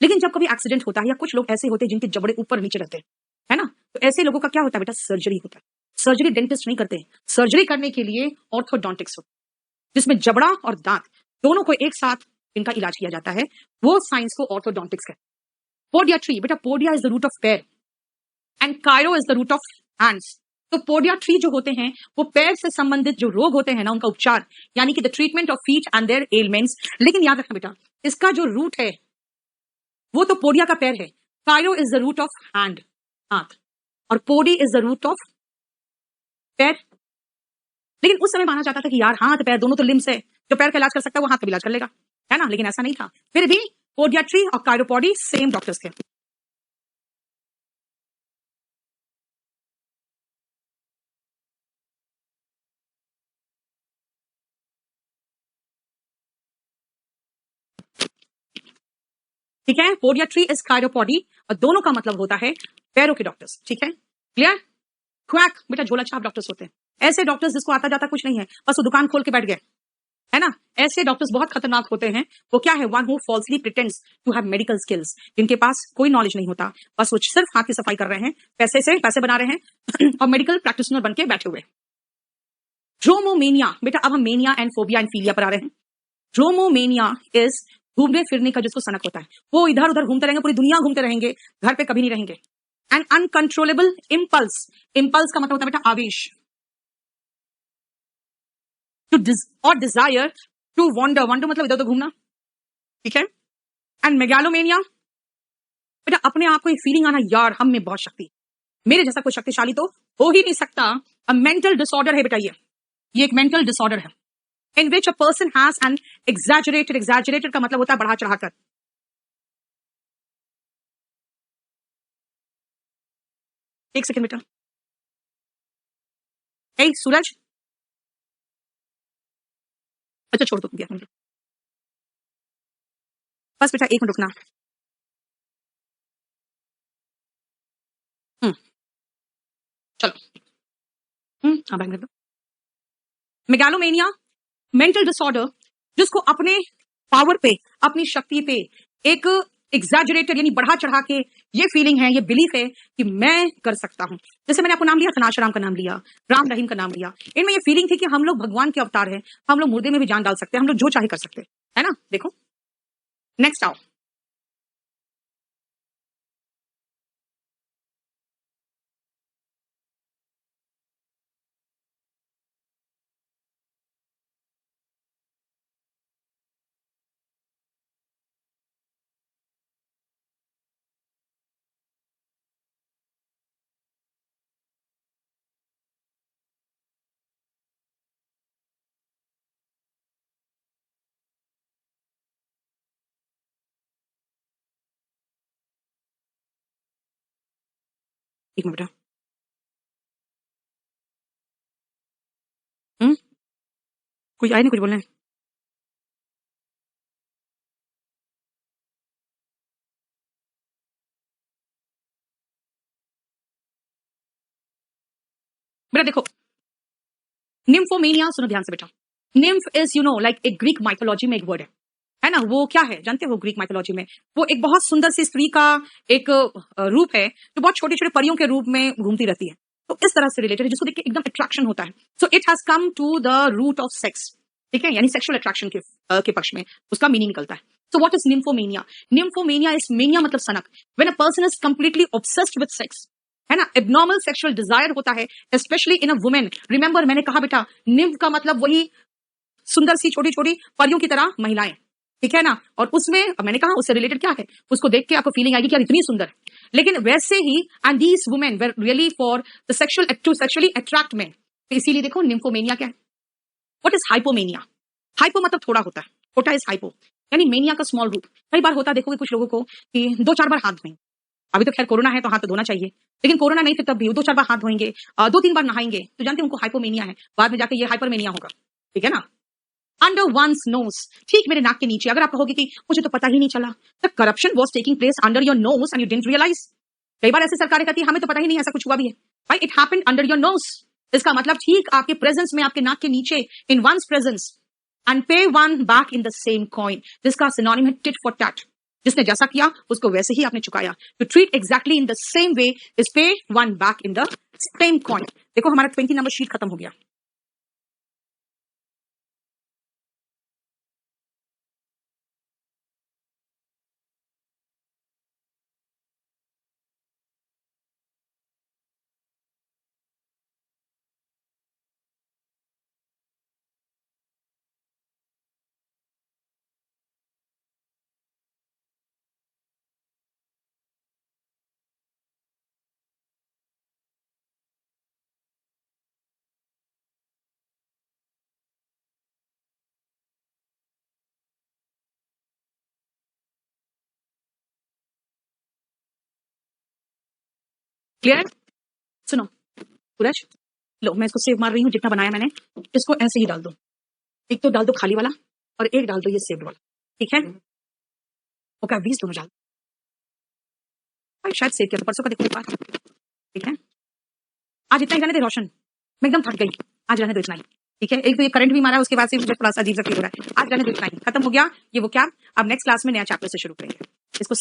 लेकिन जब कभी एक्सीडेंट होता है या कुछ लोग ऐसे होते हैं जिनके जबड़े ऊपर नीचे रहते हैं, है ना, तो ऐसे लोगों का क्या होता है बेटा, सर्जरी होता है। सर्जरी डेंटिस्ट नहीं करते, सर्जरी करने के लिए ऑर्थोडोंटिक्स होता है, जिसमें जबड़ा और दांत दोनों को एक साथ इनका इलाज किया जाता है। वो साइंस को ऑर्थोडोंटिक्स कहते हैं। पोडियाट्री, बेटा podia is the root of pair and chiro is the root of hands. तो पोडियाट्री जो होते हैं वो पैर से संबंधित जो रोग होते हैं ना उनका उपचार, यानी कि the treatment of feet and their elements. लेकिन याद रखना बेटा, इसका जो रूट है वो तो पोडिया का पैर है, chiro is the root of hand, हाथ, और podi is the root of पैर। लेकिन उस समय माना जाता था कि यार हाथ पैर दोनों तो लिम्स है, जो पैर का इलाज कर सकता है वो हाथ का भी इलाज कर लेगा, है ना। लेकिन ऐसा नहीं था, फिर भी पोडियाट्री और कायरोपोडी सेम डॉक्टर्स थे। ठीक है, पोडियाट्री इज कायरोपोडी, और दोनों का मतलब होता है पैरों के डॉक्टर्स। ठीक है, क्लियर? क्वैक, बेटा झोला छाप डॉक्टर्स होते हैं, ऐसे डॉक्टर्स जिसको आता जाता कुछ नहीं है, बस वो दुकान खोल के बैठ गए, है ना। ऐसे डॉक्टर्स बहुत खतरनाक होते हैं। वो क्या है, one who falsely pretends to have medical skills, जिनके पास कोई नॉलेज नहीं होता, बस वो सिर्फ हाथ की सफाई कर रहे हैं, पैसे से पैसे बना रहे हैं और मेडिकल प्रैक्टिशनर बन के बैठे हुए। ड्रोमोमेनिया, बेटा अब हम mania and phobia and philia पर आ रहे हैं। ड्रोमोमेनिया इज घूमने फिरने का जिसको सनक होता है, वो इधर उधर घूमते रहेंगे, पूरी दुनिया घूमते रहेंगे, घर पे कभी नहीं रहेंगे। एंड अनकंट्रोलेबल इम्पल्स, इम्पल्स का मतलब होता है बेटा आवेश, और डिजायर टू वॉन्डर, वॉन्डर मतलब इधर उधर घूमना। ठीक है, एंड मेगालोमेनिया, बेटा अपने आप को एक फीलिंग आना, यार हम में बहुत शक्ति, मेरे जैसा कोई शक्तिशाली तो हो ही नहीं सकता। मेंटल डिसऑर्डर है बेटा, ये एक मेंटल डिसऑर्डर है in which a person has an exaggerated, exaggerated का मतलब होता है बढ़ा चढ़ाकर। एक सेकंड बेटा, ए सूरज, अच्छा छोड़ दो गया, बस बेटा एक मिनट रुकना। हम्म, चलो, हाँ बैग दो। मेगालोमेनिया मेंटल डिसऑर्डर, जिसको अपने पावर पे, अपनी शक्ति पे एक एग्जैजरेटेड यानी बढ़ा चढ़ा के ये फीलिंग है, ये बिलीफ है कि मैं कर सकता हूं। जैसे मैंने आपको नाम लिया, तनाशाराम का नाम लिया, राम रहीम का नाम लिया, इनमें ये फीलिंग थी कि हम लोग भगवान के अवतार हैं, हम लोग मुर्दे में भी जान डाल सकते हैं, हम लोग जो चाहे कर सकते हैं, है ना। देखो नेक्स्ट आओ। एक मिनट बेटा। हम्म, कोई आए नहीं कुछ बोलने। बेटा देखो, निम्फोमेनिया सुनो ध्यान से बेटा। निम्फ इज लाइक एक ग्रीक माइथोलॉजी में एक वर्ड है ना? वो क्या है जानते हो? ग्रीक माइथोलॉजी में वो एक बहुत सुंदर सी स्त्री का एक रूप है जो बहुत छोटे छोटे परियों के रूप में घूमती रहती है। तो इस तरह से रिलेटेड है जिसको देख के एकदम अट्रैक्शन होता है। So it has come to the root of sex. ठीक है, यानी सेक्सुअल अट्रैक्शन के पक्ष में उसका मीनिंग निकलता है। सो what is nymphomania? Nymphomania is mania मतलब सनक। When a person is completely obsessed with sex, है ना, एबनॉर्मल सेक्सुअल डिजायर होता है, specially in a women. Remember मैंने कहा बेटा, निम्फ का मतलब वही सुंदर सी छोटी छोटी परियों की तरह महिलाएं। ठीक है ना? और उसमें अब मैंने कहा उससे रिलेटेड क्या है, उसको देख के आपको फीलिंग आएगी कि यार इतनी सुंदर है। लेकिन वैसे ही and these women were really for the sexual to sexually attract men. तो इसीलिए देखो निम्फोमेनिया क्या है। What is hypomania? हाइपो मतलब थोड़ा होता है, होता इज हाइपो, यानी मेनिया का स्मॉल रूप। कई बार होता देखोगे कुछ लोगों को कि दो चार बार हाथ धोएंगे। अभी तो खैर कोरोना है तो हाथ तो धोना चाहिए, लेकिन कोरोना नहीं थे तब भी वो दो चार बार हाथ धोएंगे, दो तीन बार नहाएंगे, तो जानते हैं उनको हाइपोमेनिया है। बाद में जाके ये हाइपरमेनिया होगा। ठीक है ना? अंडर वंस नोज, ठीक मेरे नाक के नीचे। अगर आप कहोगे कि मुझे तो पता ही नहीं चला, the corruption was taking place under your nose and you didn't realise. कई बार ऐसे सरकारें कहती है हमें तो पता ही नहीं ऐसा कुछ हुआ भी है। भाई it happened under your knows. इसका मतलब ठीक आपके प्रेजेंस में, आपके नाक के नीचे, in one's presence. And pay one back in the same coin, जिसका सिनोनिम है टिट फॉर टैट। जिसने जैसा किया उसको वैसे ही आपने चुकाया। To treat exactly in the same way is pay one back in the same coin. देखो हमारा 20 नंबर शीट खत्म हो गया। क्लियर है? सुनो सूरज, लो मैं इसको सेव मार रही हूँ जितना बनाया मैंने। इसको ऐसे ही डाल दो। एक तो डाल दो खाली वाला और एक डाल दो ये सेव्ड वाला। ठीक है? ओके 20 दोनों डाल। भाई शायद सेव किया था परसों का, देखो एक बार। ठीक है? आज इतना ही रहने दे रोशन, मैं एकदम थक गई। आज रहने दो इतना ही। ठीक है? एक तो ये करंट भी मारा है, उसके बाद से मुझे थोड़ा सा अजीब सा फील हो रहा है। आज रहने दो इतना ही, खत्म हो गया ये वो क्या। अब नेक्स्ट क्लास में नया चैप्टर से शुरू करेंगे। इसको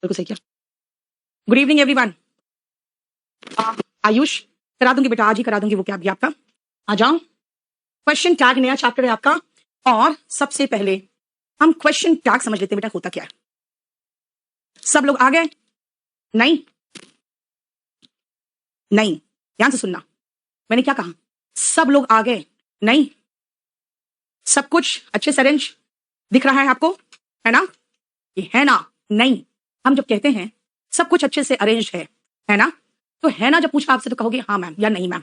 बिल्कुल सही किया। Good evening everyone. आयुष करा दूंगी बेटा, आज ही करा दूंगी वो क्या भी आपका। आ जाओ, क्वेश्चन टैग नया चैप्टर है आपका, और सबसे पहले हम क्वेश्चन टैग समझ लेते हैं बेटा होता क्या है। सब लोग आ गए? नहीं नहीं, ध्यान से सुनना, मैंने क्या कहा? सब लोग आ गए? नहीं, सब कुछ अच्छे से अरेंज दिख रहा है आपको, है ना? ये है ना? नहीं, हम जब कहते हैं सब कुछ अच्छे से अरेंज है ना, तो है ना जब पूछा आपसे तो कहोगे हाँ मैम या नहीं मैम।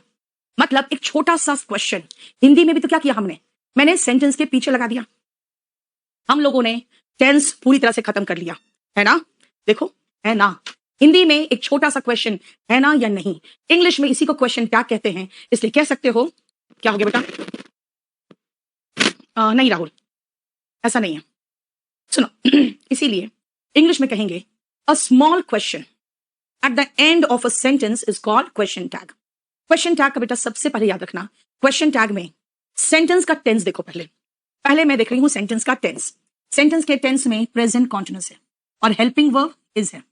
मतलब एक छोटा सा क्वेश्चन, हिंदी में भी तो क्या किया हमने, मैंने सेंटेंस के पीछे लगा दिया। हम लोगों ने टेंस पूरी तरह से खत्म कर लिया, है ना? देखो, है ना, हिंदी में एक छोटा सा क्वेश्चन, है ना या नहीं। इंग्लिश में इसी को क्वेश्चन टैग कहते हैं, इसलिए कह सकते हो, क्या हो गया बेटा? नहीं राहुल, ऐसा नहीं है, सुनो। इसीलिए इंग्लिश में कहेंगे a small question at the end of a sentence is called question tag. Question tag का बेटा सबसे पहले याद रखना, क्वेश्चन टैग में सेंटेंस का टेंस देखो। पहले मैं देख रही हूं सेंटेंस का टेंस। सेंटेंस के टेंस में प्रेजेंट कॉन्टिन्यूअस है और हेल्पिंग वर्ब इज है।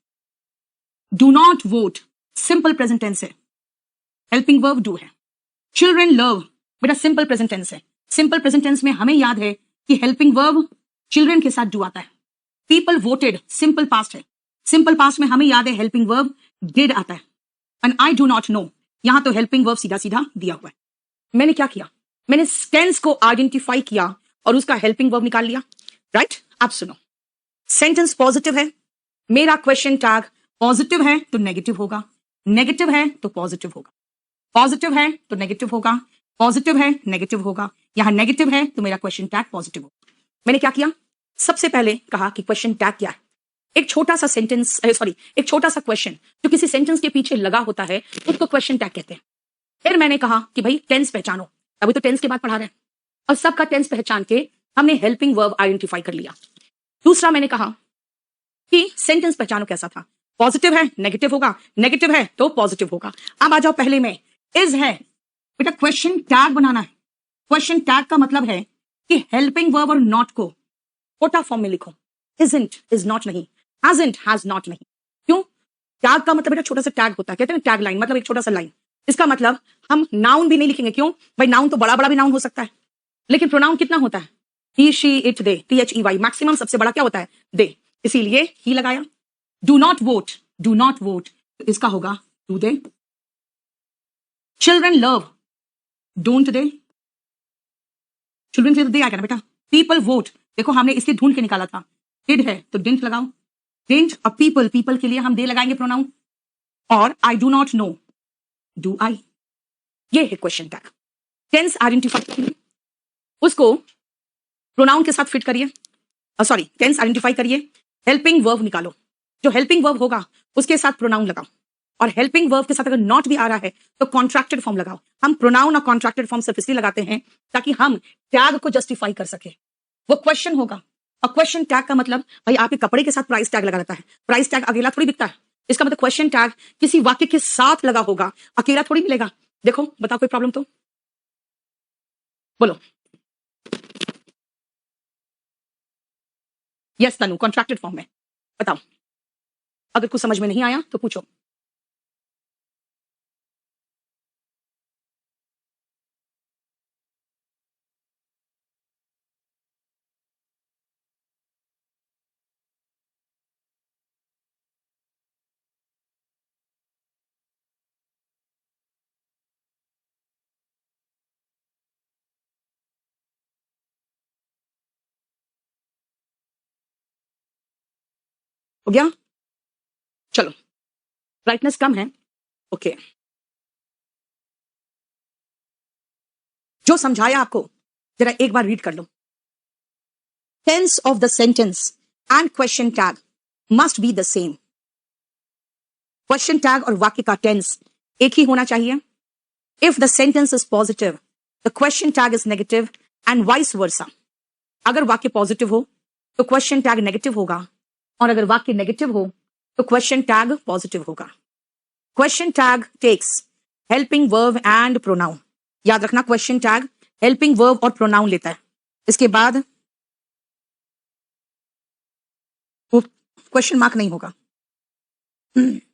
Do not vote simple present tense है, हेल्पिंग वर्ब डू है। चिल्ड्रन लव बेटा सिंपल प्रेजेंट टेंस है। सिंपल प्रेजेंट टेंस में हमें याद है कि हेल्पिंग वर्ब चिल्ड्रन के साथ डू आता है। पीपल वोटेड सिंपल पास्ट है, सिंपल पास्ट में हमें याद है हेल्पिंग वर्ब डिड आता है। And I do not know, यहां तो हेल्पिंग वर्ब सीधा सीधा दिया हुआ है। मैंने क्या किया, मैंने टेंस को आइडेंटिफाई किया और उसका हेल्पिंग वर्ब निकाल लिया, राइट? आप सुनो, सेंटेंस पॉजिटिव है, मेरा क्वेश्चन टैग पॉजिटिव है तो नेगेटिव होगा, नेगेटिव है तो पॉजिटिव होगा, पॉजिटिव है तो नेगेटिव होगा, पॉजिटिव है नेगेटिव होगा, यहां नेगेटिव है तो मेरा क्वेश्चन टैग पॉजिटिव होगा। मैंने क्या किया, सबसे पहले कहा कि क्वेश्चन टैग क्या है। एक छोटा सा सेंटेंस, सॉरी, एक छोटा सा क्वेश्चन जो किसी सेंटेंस के पीछे लगा होता है उसको क्वेश्चन टैग कहते हैं। फिर मैंने कहा कि भाई टेंस पहचानो, अभी तो टेंस के बाद पढ़ा रहे हैं, और सबका टेंस पहचान के हमने हेल्पिंग वर्ब आइडेंटिफाई कर लिया। दूसरा मैंने कहा कि सेंटेंस पहचानो कैसा था, पॉजिटिव है नेगेटिव होगा, नेगेटिव है तो पॉजिटिव होगा। अब आ जाओ, पहले में इज है बेटा, क्वेश्चन टैग बनाना है। क्वेश्चन टैग का मतलब है कि हेल्पिंग वर्ब और नॉट को छोटा फॉर्म में लिखो। इजंट इज नॉट नहीं, हैजंट हैज नॉट नहीं। क्यों? टैग का मतलब बेटा छोटा सा टैग होता है, कहते हैं टैग लाइन, मतलब एक छोटा सा लाइन। इसका मतलब हम नाउन भी नहीं लिखेंगे। क्यों भाई? नाउन तो बड़ा बड़ा भी नाउन हो सकता है, लेकिन प्रोनाउन कितना होता है? He she it they, THEY, maximum सबसे बड़ा क्या होता है? दे, इसीलिए ही लगाया। Do not vote, do not vote तो इसका होगा do they. Children love, don't they, children से तो दे आएगा ना बेटा। पीपल वोट, देखो हमने इसलिए ढूंढ के निकाला था, डिड है तो डिडंट लगाओ, डिडंट। अब पीपल, पीपल के लिए हम दे लगाएंगे प्रोनाउन। और आई do not know, do I. ये है क्वेश्चन टैग। टेंस आइडेंटिफाई करिए, उसको प्रोनाउन के साथ फिट करिए, सॉरी टेंस आइडेंटिफाई करिए, हेल्पिंग वर्ब निकालो, जो हेल्पिंग वर्ब होगा उसके साथ प्रोनाउन लगाओ, और हेल्पिंग वर्ब के साथ अगर नॉट भी आ रहा है तो कॉन्ट्रैक्टेड फॉर्म लगाओ। हम प्रोनाउन और कॉन्ट्रैक्टेड फॉर्म सिर्फ इसलिए लगाते हैं ताकि हम टैग को जस्टिफाई कर सके। वो क्वेश्चन होगा, और क्वेश्चन टैग का मतलब भाई आपके कपड़े के साथ प्राइस टैग लगा रहता है, प्राइस टैग अकेला थोड़ी बिकता है। इसका मतलब क्वेश्चन टैग किसी वाक्य के साथ लगा होगा, अकेला थोड़ी मिलेगा। देखो बताओ कोई प्रॉब्लम तो बोलो। यस तनु, कॉन्ट्रैक्टेड फॉर्म में। बताओ, अगर कुछ समझ में नहीं आया तो पूछो। हो गया? चलो, ब्राइटनेस कम है, ओके। जो समझाया आपको जरा एक बार रीड कर लो। Tense of the sentence and question tag must be the same. Question tag और वाक्य का टेंस एक ही होना चाहिए। If the sentence is positive the question tag is negative and vice versa. अगर वाक्य पॉजिटिव हो तो क्वेश्चन टैग नेगेटिव होगा, और अगर वाक्य नेगेटिव हो तो क्वेश्चन टैग पॉजिटिव होगा। Question tag takes helping verb and pronoun. याद रखना, क्वेश्चन टैग हेल्पिंग वर्ब और प्रोनाउन लेता है। इसके बाद वो क्वेश्चन मार्क नहीं होगा, ठीक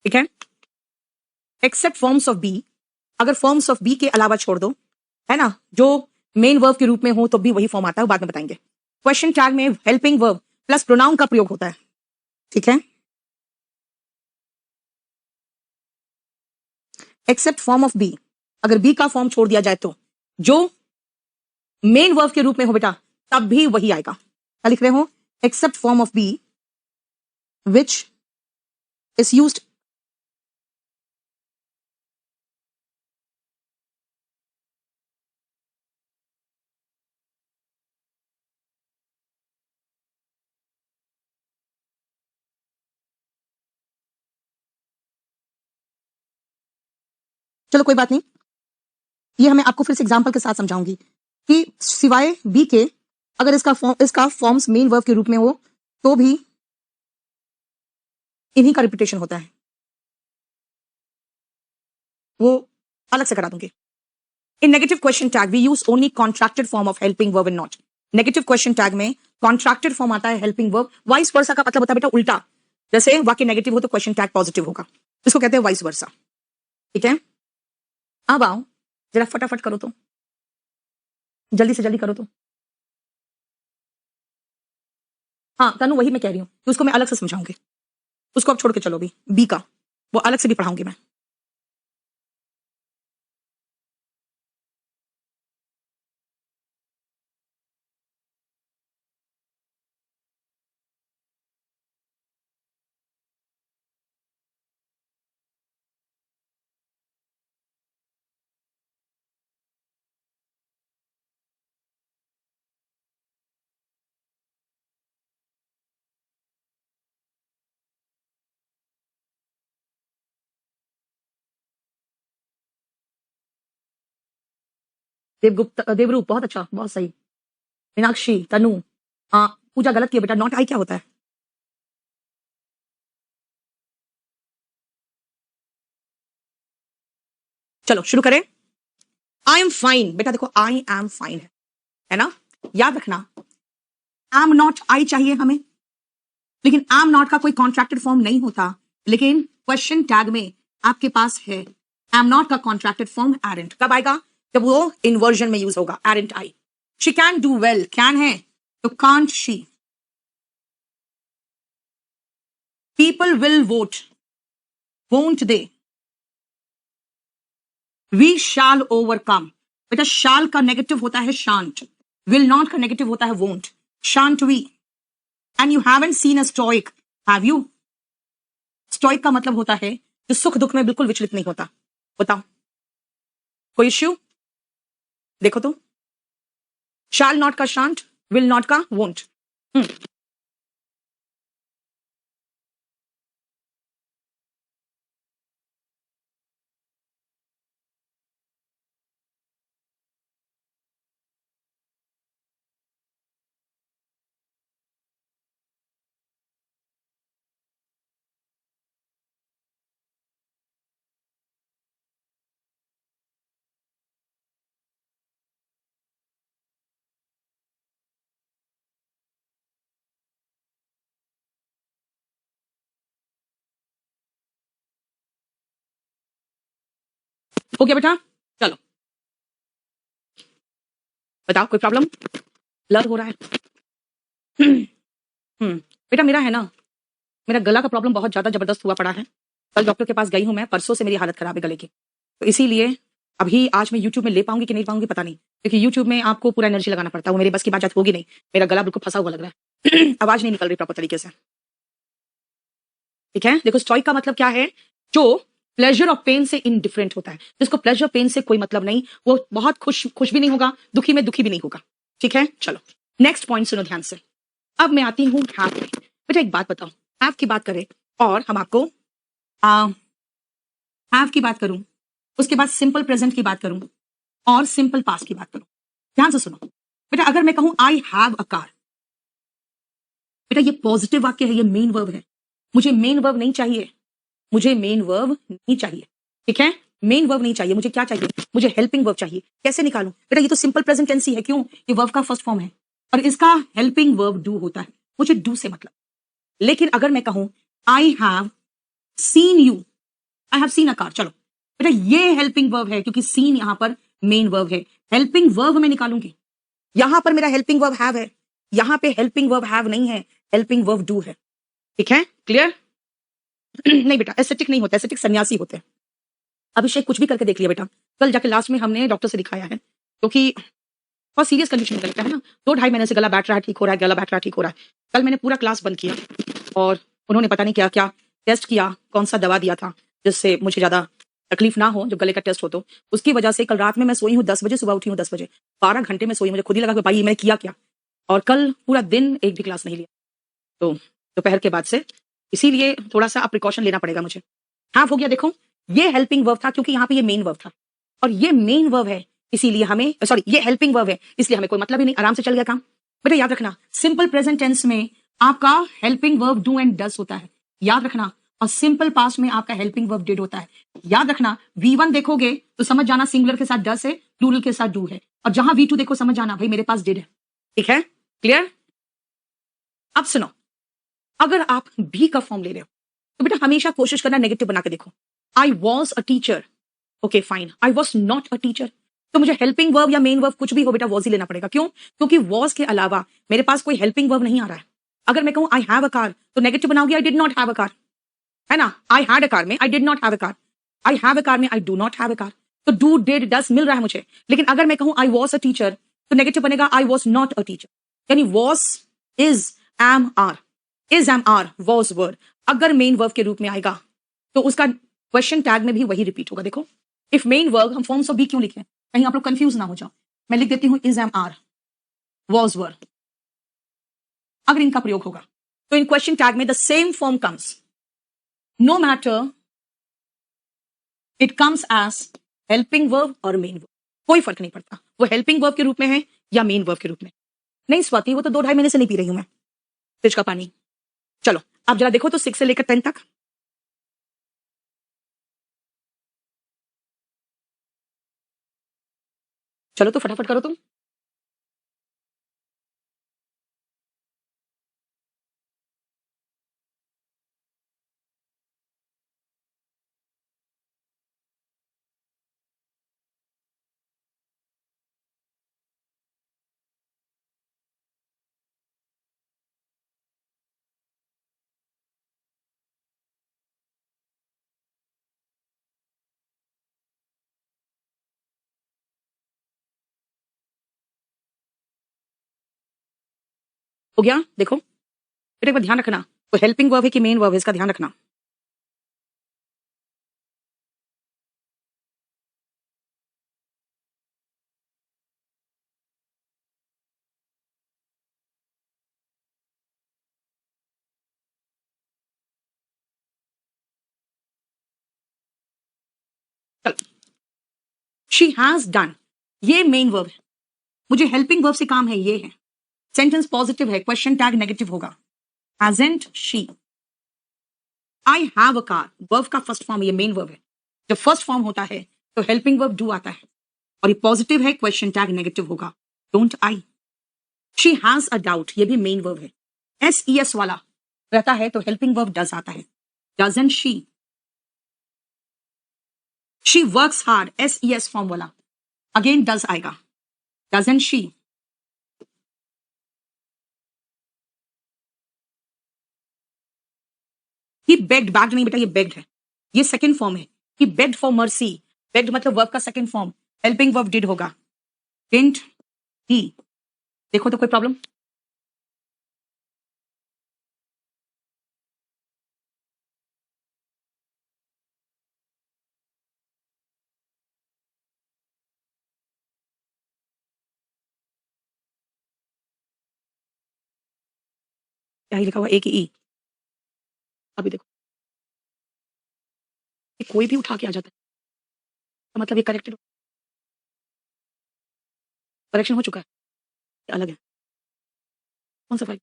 है, एक्सेप्ट फॉर्म्स ऑफ बी, अगर फॉर्म्स ऑफ बी के अलावा छोड़ दो, है ना, जो मेन वर्ब के रूप में हो तो भी वही फॉर्म आता है, बाद में बताएंगे। क्वेश्चन टैग में हेल्पिंग वर्ब प्लस प्रोनाउन का प्रयोग होता है, ठीक है। एक्सेप्ट फॉर्म ऑफ बी, अगर बी का फॉर्म छोड़ दिया जाए तो जो मेन वर्ब के रूप में हो बेटा तब भी वही आएगा। क्या लिख रहे हो? Except form of be which is used, चलो कोई बात नहीं, ये हमें आपको फिर से एग्जांपल के साथ समझाऊंगी कि सिवाय बी के अगर इसका फॉर्म्स मेन वर्ब के रूप में हो तो भी इन्हीं का रिपीटेशन होता है, वो अलग से करा दूंगी। In negative question tag we use only contracted form of helping verb and not. Negative question tag में कॉन्ट्रैक्टेड फॉर्म आता है हेल्पिंग वर्ब, वाइस वर्सा का मतलब होता है बेटा उल्टा, जैसे वाक्य नेगेटिव हो तो क्वेश्चन टैग पॉजिटिव होगा, इसको कहते हैं वाइस वर्सा, ठीक है। अब आओ जरा फटाफट करो तो, जल्दी से जल्दी करो तो। हाँ तनु वही मैं कह रही हूँ कि उसको मैं अलग से समझाऊंगी, उसको अब छोड़ के चलो भी, बी का वो अलग से भी पढ़ाऊंगी मैं। देवगुप्त देवरूप बहुत अच्छा, बहुत सही। मीनाक्षी, तनु, पूजा गलत किया बेटा, नॉट आई क्या होता है? चलो शुरू करें। आई एम फाइन, बेटा देखो आई एम फाइन है ना, याद रखना एम नॉट आई चाहिए हमें, लेकिन एम नॉट का कोई कॉन्ट्रैक्टेड फॉर्म नहीं होता, लेकिन क्वेश्चन टैग में आपके पास है एम नॉट का कॉन्ट्रैक्टेड फॉर्म एरेंट। कब आएगा? जब वो इन्वर्जन में यूज होगा, aren't I. She can do well, can है तो can't she. People will vote, won't they. We shall overcome, बेटा शाल का नेगेटिव होता है शांत, विल नॉट का नेगेटिव होता है won't, shan't we. And you haven't seen a stoic, have you? Stoic का मतलब होता है जो सुख दुख में बिल्कुल विचलित नहीं होता। बताओ कोई इश्यू? देखो तो, शैल नॉट का शांत, विल नॉट का वोंट। हो गया बेटा? चलो बताओ कोई प्रॉब्लम? ब्लर हो रहा है। बेटा मेरा है ना, मेरा गला का प्रॉब्लम बहुत ज्यादा जबरदस्त हुआ पड़ा है। कल डॉक्टर के पास गई हूं मैं, परसों से मेरी हालत खराब है गले की, तो इसीलिए अभी आज मैं यूट्यूब में ले पाऊंगी कि नहीं पाऊंगी पता नहीं, क्योंकि यूट्यूब में आपको पूरा एनर्जी लगाना पड़ता है, वो मेरे बस की बात होगी नहीं, मेरा गला बिल्कुल फंसा हुआ लग रहा है। आवाज नहीं निकल रही प्रॉपर तरीके से, ठीक है। देखो स्टोइक का मतलब क्या है, जो प्लेजर और पेन से इनडिफरेंट होता है, जिसको प्लेजर पेन से कोई मतलब नहीं, वो बहुत खुश खुश भी नहीं होगा, दुखी में दुखी भी नहीं होगा, ठीक है। चलो नेक्स्ट पॉइंट सुनो ध्यान से। अब मैं आती हूँ हैव पे। बेटा एक बात बताओ, हैव की बात करें और हम आपको हैव की बात करूं, उसके बाद सिंपल प्रेजेंट की बात करूं और सिंपल पास्ट की बात करूं, ध्यान से सुनो बेटा। अगर मैं कहूं आई हैव अ कार, बेटा ये पॉजिटिव वाक्य है, ये मेन वर्ब है, मुझे मेन वर्ब नहीं चाहिए, मुझे मेन वर्ब नहीं चाहिए, ठीक है, मेन वर्ब नहीं चाहिए, मुझे क्या चाहिए, मुझे हेल्पिंग वर्ब चाहिए। कैसे निकालूं बेटा, ये तो सिंपल प्रेजेंट टेंस ही है, क्यों, ये वर्ब का फर्स्ट फॉर्म है और इसका हेल्पिंग वर्ब डू होता है, मुझे डू से मतलब। लेकिन अगर मैं कहूं I have seen you, I have seen a car, चलो बेटा ये हेल्पिंग वर्ब है क्योंकि सीन यहां पर मेन वर्ब है। हेल्पिंग वर्ब मैं निकालूंगी, यहां पर मेरा हेल्पिंग वर्ब हैव है, यहां पे हेल्पिंग वर्ब हैव नहीं है, हेल्पिंग वर्ब डू है। ठीक है, क्लियर? नहीं बेटा एस्थेटिक नहीं होता, एस्थेटिक सन्यासी होते हैं। अभिषेक कुछ भी करके देख लिया बेटा, कल जाके लास्ट में हमने डॉक्टर से दिखाया है क्योंकि बहुत सीरियस कंडीशन में लगता है ना, 2-2.5 महीने से गला बैठ रहा है, ठीक हो रहा है, गला बैठ रहा है, ठीक हो रहा है। कल मैंने पूरा क्लास बंद किया और उन्होंने पता नहीं क्या क्या टेस्ट किया, कौन सा दवा दिया था जिससे मुझे ज्यादा तकलीफ ना हो जब गले का टेस्ट हो, तो उसकी वजह से कल रात में मैं सोई हूँ 10 बजे, सुबह उठी हूँ 10 बजे, 12 घंटे में सोई, मुझे खुद ही लगा कि भाई मैंने किया क्या। और कल पूरा दिन एक भी क्लास नहीं लिया, तो दोपहर के बाद से, इसीलिए थोड़ा सा अब प्रिकॉशन लेना पड़ेगा मुझे। हाँ हो गया, देखो ये हेल्पिंग वर्ब था क्योंकि यहाँ पे ये मेन वर्ब था और ये मेन वर्ब है इसीलिए हमें, सॉरी ये हेल्पिंग वर्ब है इसलिए हमें कोई मतलब ही नहीं, आराम से चल गया काम। बेटा याद रखना सिंपल प्रेजेंट टेंस में आपका हेल्पिंग वर्ब डू एंड डस होता है, याद रखना। और सिंपल पास्ट में आपका हेल्पिंग वर्ब डिड होता है, याद रखना। V1 देखोगे तो समझ जाना सिंगुलर के साथ डस है, प्लूरल के साथ डू है, और जहां V2 देखो समझ जाना भाई मेरे पास डिड है। ठीक है, क्लियर? अब सुनो, अगर आप भी का फॉर्म ले रहे हो तो बेटा हमेशा कोशिश करना नेगेटिव बना के देखो। आई was a teacher, okay fine, I was not a teacher, तो मुझे हेल्पिंग वर्ब या मेन वर्ब कुछ भी हो बेटा वॉज ही लेना पड़ेगा। क्यों? क्योंकि वॉज के अलावा मेरे पास कोई हेल्पिंग वर्ब नहीं आ रहा है। अगर मैं कहूं आई हैव अ कार तो नेगेटिव बनाओगी I did not have a car, है ना। आई हैड अ कार में I did not have a car, I have a car में I do not have a car, तो डू डिड डस मिल रहा है मुझे। लेकिन अगर मैं कहूं आई वॉज अ टीचर तो नेगेटिव बनेगा I was not a teacher, यानी was is am are, is am are was word अगर मेन वर्ब के रूप में आएगा तो उसका क्वेश्चन टैग में भी वही रिपीट होगा। देखो इफ मेन वर्ब, हम फॉर्म्स ऑफ बी क्यों लिखें, कहीं आप लोग कंफ्यूज ना हो जाओ, मैं लिख देती हूं is am are was word, अगर इनका प्रयोग होगा तो इन क्वेश्चन टैग में the same form comes, no matter it comes as helping verb और मेन वर्ब, कोई फर्क नहीं पड़ता वो हेल्पिंग वर्ब के रूप में है या मेन वर्ब के रूप में। नहीं स्वाति वो तो 2-2.5 महीने से नहीं पी रही हूं मैं फ्रिज का पानी। चलो आप जरा देखो तो 6 से लेकर 10 तक, चलो तो फटाफट करो तुम। हो गया, देखो बेटा एक बार ध्यान रखना, तो हेल्पिंग वर्ब है कि मेन वर्ब है इसका ध्यान रखना। चलो शी हैज डन, ये मेन वर्ब है, मुझे हेल्पिंग वर्ब से काम है, ये है। सेंटेंस पॉजिटिव है, क्वेश्चन टैग नेगेटिव होगा। Hasn't she, I have a car, verb का फर्स्ट फॉर्म, ये मेन वर्ब है। जब फर्स्ट फॉर्म होता है तो हेल्पिंग वर्ब डू आता है और ये पॉजिटिव है, क्वेश्चन टैग नेगेटिव होगा, don't I. She has a doubt, ये भी मेन वर्ब है, SES वाला रहता है तो हेल्पिंग वर्ब डज आता है। Doesn't she works hard, SES form वाला अगेन डज आएगा। Doesn't she, he bagged, bagged नहीं बेटा ये बेग्ड है, ये सेकंड फॉर्म है। ही बेग्ड फॉर मर्सी, बेग्ड मतलब वर्ब का second form, helping verb did होगा। डिडंट ही, देखो तो कोई प्रॉब्लम? क्या ही लिखा हुआ एक ही ई, अभी देखो ये कोई भी उठा के आ जाता है, तो मतलब ये करेक्टेड, करेक्शन हो चुका है, ये अलग है। कौन सा फाइल?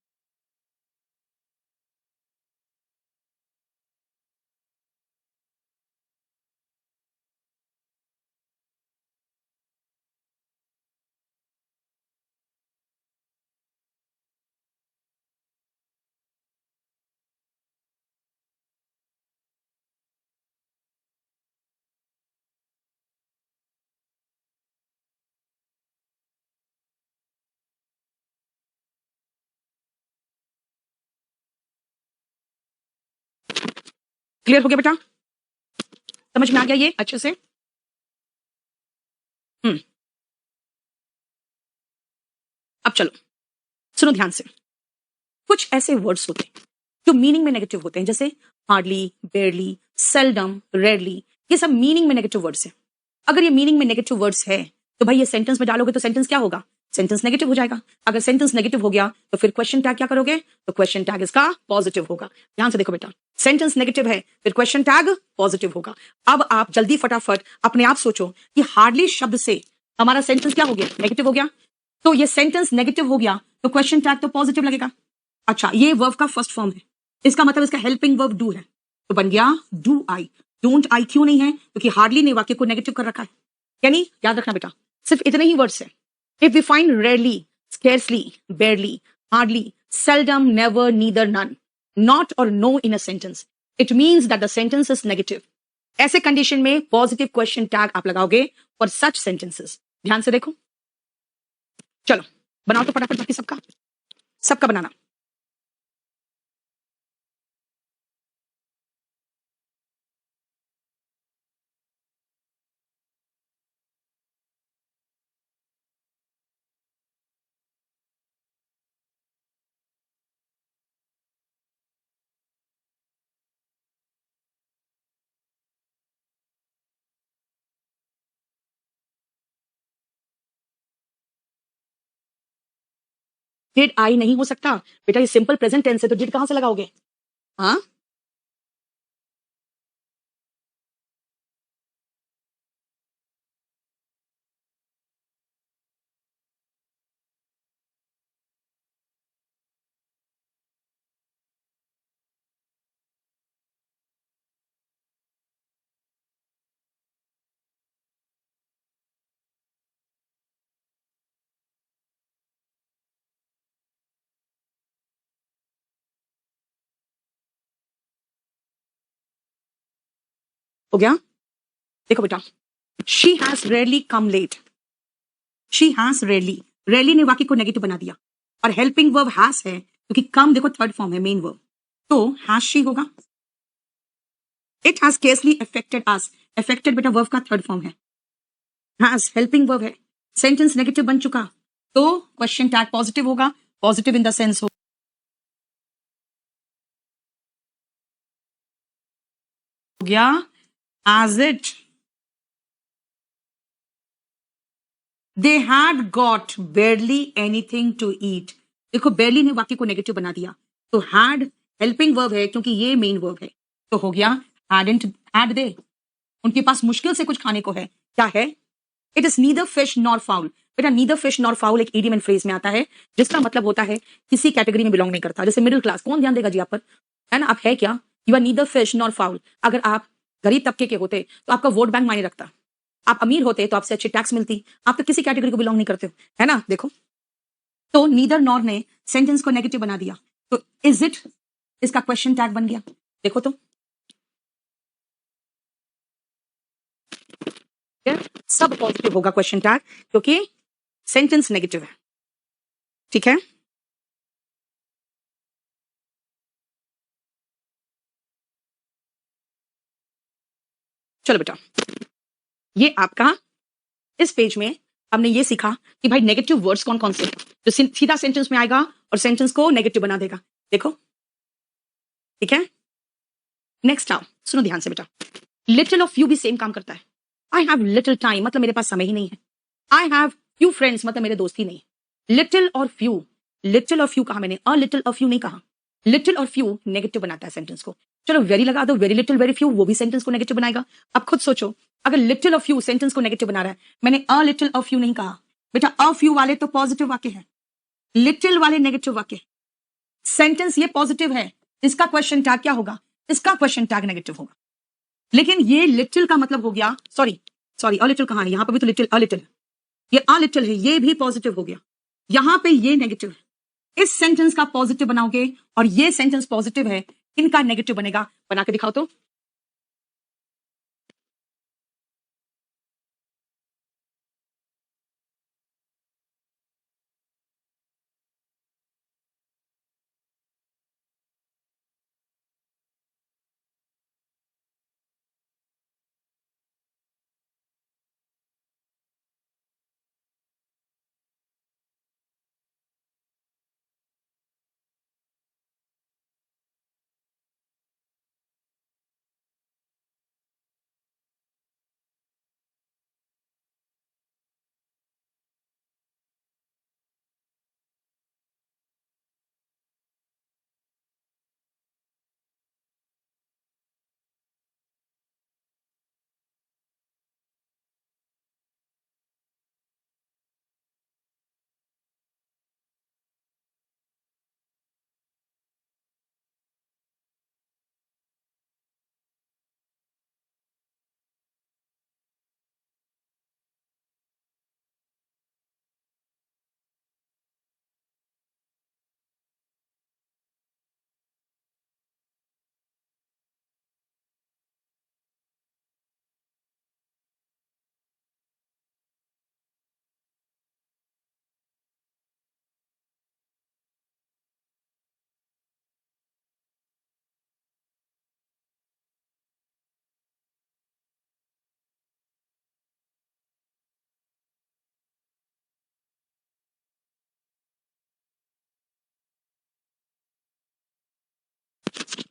क्लियर हो गया बेटा? समझ में आ गया ये अच्छे से? अब चलो सुनो ध्यान से। कुछ ऐसे वर्ड्स होते हैं जो मीनिंग में नेगेटिव होते हैं, जैसे हार्डली, बेयरली, सेल्डम, रेयरली। ये सब मीनिंग में नेगेटिव वर्ड्स हैं। अगर ये मीनिंग में नेगेटिव वर्ड्स है तो भाई ये सेंटेंस में डालोगे तो सेंटेंस क्या होगा? सेंटेंस नेगेटिव हो जाएगा। अगर सेंटेंस नेगेटिव हो गया तो फिर क्वेश्चन टैग क्या करोगे? तो क्वेश्चन टैग इसका पॉजिटिव होगा। ध्यान से देखो बेटा, सेंटेंस नेगेटिव है फिर क्वेश्चन टैग पॉजिटिव होगा। अब आप जल्दी फटाफट अपने आप सोचो कि हार्डली शब्द से हमारा सेंटेंस क्या हो गया? नेगेटिव हो गया। तो ये सेंटेंस नेगेटिव हो गया तो क्वेश्चन टैग तो पॉजिटिव लगेगा। अच्छा, ये वर्ब का फर्स्ट फॉर्म है, इसका मतलब इसका हेल्पिंग वर्ब डू है, तो बन गया डू आई। डोंट आई क्यों नहीं है? क्योंकि हार्डली ने वाक्य को नेगेटिव कर रखा है। यानी याद रखना बेटा, सिर्फ इतने ही वर्ड्स हैं। If we find rarely, scarcely, barely, hardly, seldom, never, neither, none, not और no in a sentence, it means that the sentence is negative. ऐसे कंडीशन में पॉजिटिव क्वेश्चन टैग आप लगाओगे फॉर सच सेंटेंसेस। ध्यान से देखो, चलो बनाओ तो फटाफट बाकी सबका, सबका बनाना। डिड आई नहीं हो सकता बेटा, ये सिंपल प्रेजेंट टेंस है, तो डिड कहां से लगाओगे? हाँ, हो गया। देखो बेटा, she has rarely come late, she has rarely, rarely ने वाक्य को नेगेटिव बना दिया। और हेल्पिंग वर्ब हैज है क्योंकि कम देखो थर्ड फॉर्म है, मेन वर्ब, तो हैज शी होगा। It has carefully affected us, affected बेटा वर्ब का थर्ड फॉर्म है, हैज हेल्पिंग वर्ब है, सेंटेंस नेगेटिव बन चुका, तो क्वेश्चन टैग पॉजिटिव होगा। पॉजिटिव इन द सेंस हो गया as it they had got barely anything to eat. देखो बेयरली ने वाक्य को नेगेटिव बना दिया, तो हैड हेल्पिंग वर्ब है क्योंकि ये मेन वर्ब है, तो हो गया हैडंट, हैड दे, उनके पास मुश्किल से कुछ खाने को है। क्या है? It is neither fish nor foul. बेटा नीदर फिश नॉर फाउल एक इडियम एंड फ्रेज में आता है जिसका मतलब होता है किसी कैटेगरी में बिलोंग नहीं करता। जैसे मिडिल क्लास, कौन ध्यान देगा जी आप पर? है ना, आप है क्या? You are neither fish nor fowl. अगर आप गरीब तबके के होते तो आपका वोट बैंक मायने रखता, आप अमीर होते तो आपसे अच्छी टैक्स मिलती, आप तो किसी कैटेगरी को बिलोंग नहीं करते हो, है ना? देखो, तो नीदर नॉर ने सेंटेंस को नेगेटिव बना दिया, तो इज इट इसका क्वेश्चन टैग बन गया। देखो तो सब पॉजिटिव होगा क्वेश्चन टैग क्योंकि सेंटेंस नेगेटिव है। ठीक है, चलो बेटा, ये आपका इस पेज में हमने ये सीखा कि भाई नेगेटिव वर्ड्स कौन कौन से हैं, जो सीधा सेंटेंस में आएगा और सेंटेंस को नेगेटिव बना देगा। देखो, ठीक है। नेक्स्ट आओ, सुनो ध्यान से बेटा, लिटिल और फ्यू भी सेम काम करता है। आई हैव लिटिल टाइम मतलब मेरे पास समय ही नहीं है। आई हैव फ्यू फ्रेंड्स मतलब मेरे दोस्त ही नहीं। लिटिल और फ्यू, लिटिल और फ्यू कहा मैंने, अ लिटिल और फ्यू नहीं कहा। लिटिल और फ्यू नेगेटिव बनाता है सेंटेंस को। चलो वेरी लगा दो, वेरी लिटिल वेरी फ्यू, वो भी सेंटेंस को नेगेटिव बनाएगा। अब खुद सोचो, अगर लिटिल और फ्यू सेंटेंस को नेगेटिव बना रहा है, मैंने अ लिटिल और फ्यू नहीं कहा बेटा, अ फ्यू वाले तो पॉजिटिव वाक्य है, लिटिल वाले नेगेटिव वाक्य। सेंटेंस ये पॉजिटिव है, इसका क्वेश्चन टैग क्या होगा? इसका क्वेश्चन टैग नेगेटिव होगा। लेकिन ये लिटिल का मतलब हो गया, सॉरी सॉरी, अ लिटिल कहां है? यहां पर भी तो लिटिल, अ लिटिल, ये अ लिटिल है, ये भी पॉजिटिव हो गया, यहां पे ये नेगेटिव है। इस सेंटेंस का पॉजिटिव बनाओगे और ये सेंटेंस पॉजिटिव है, इनका नेगेटिव बनेगा। बना के दिखाओ तो।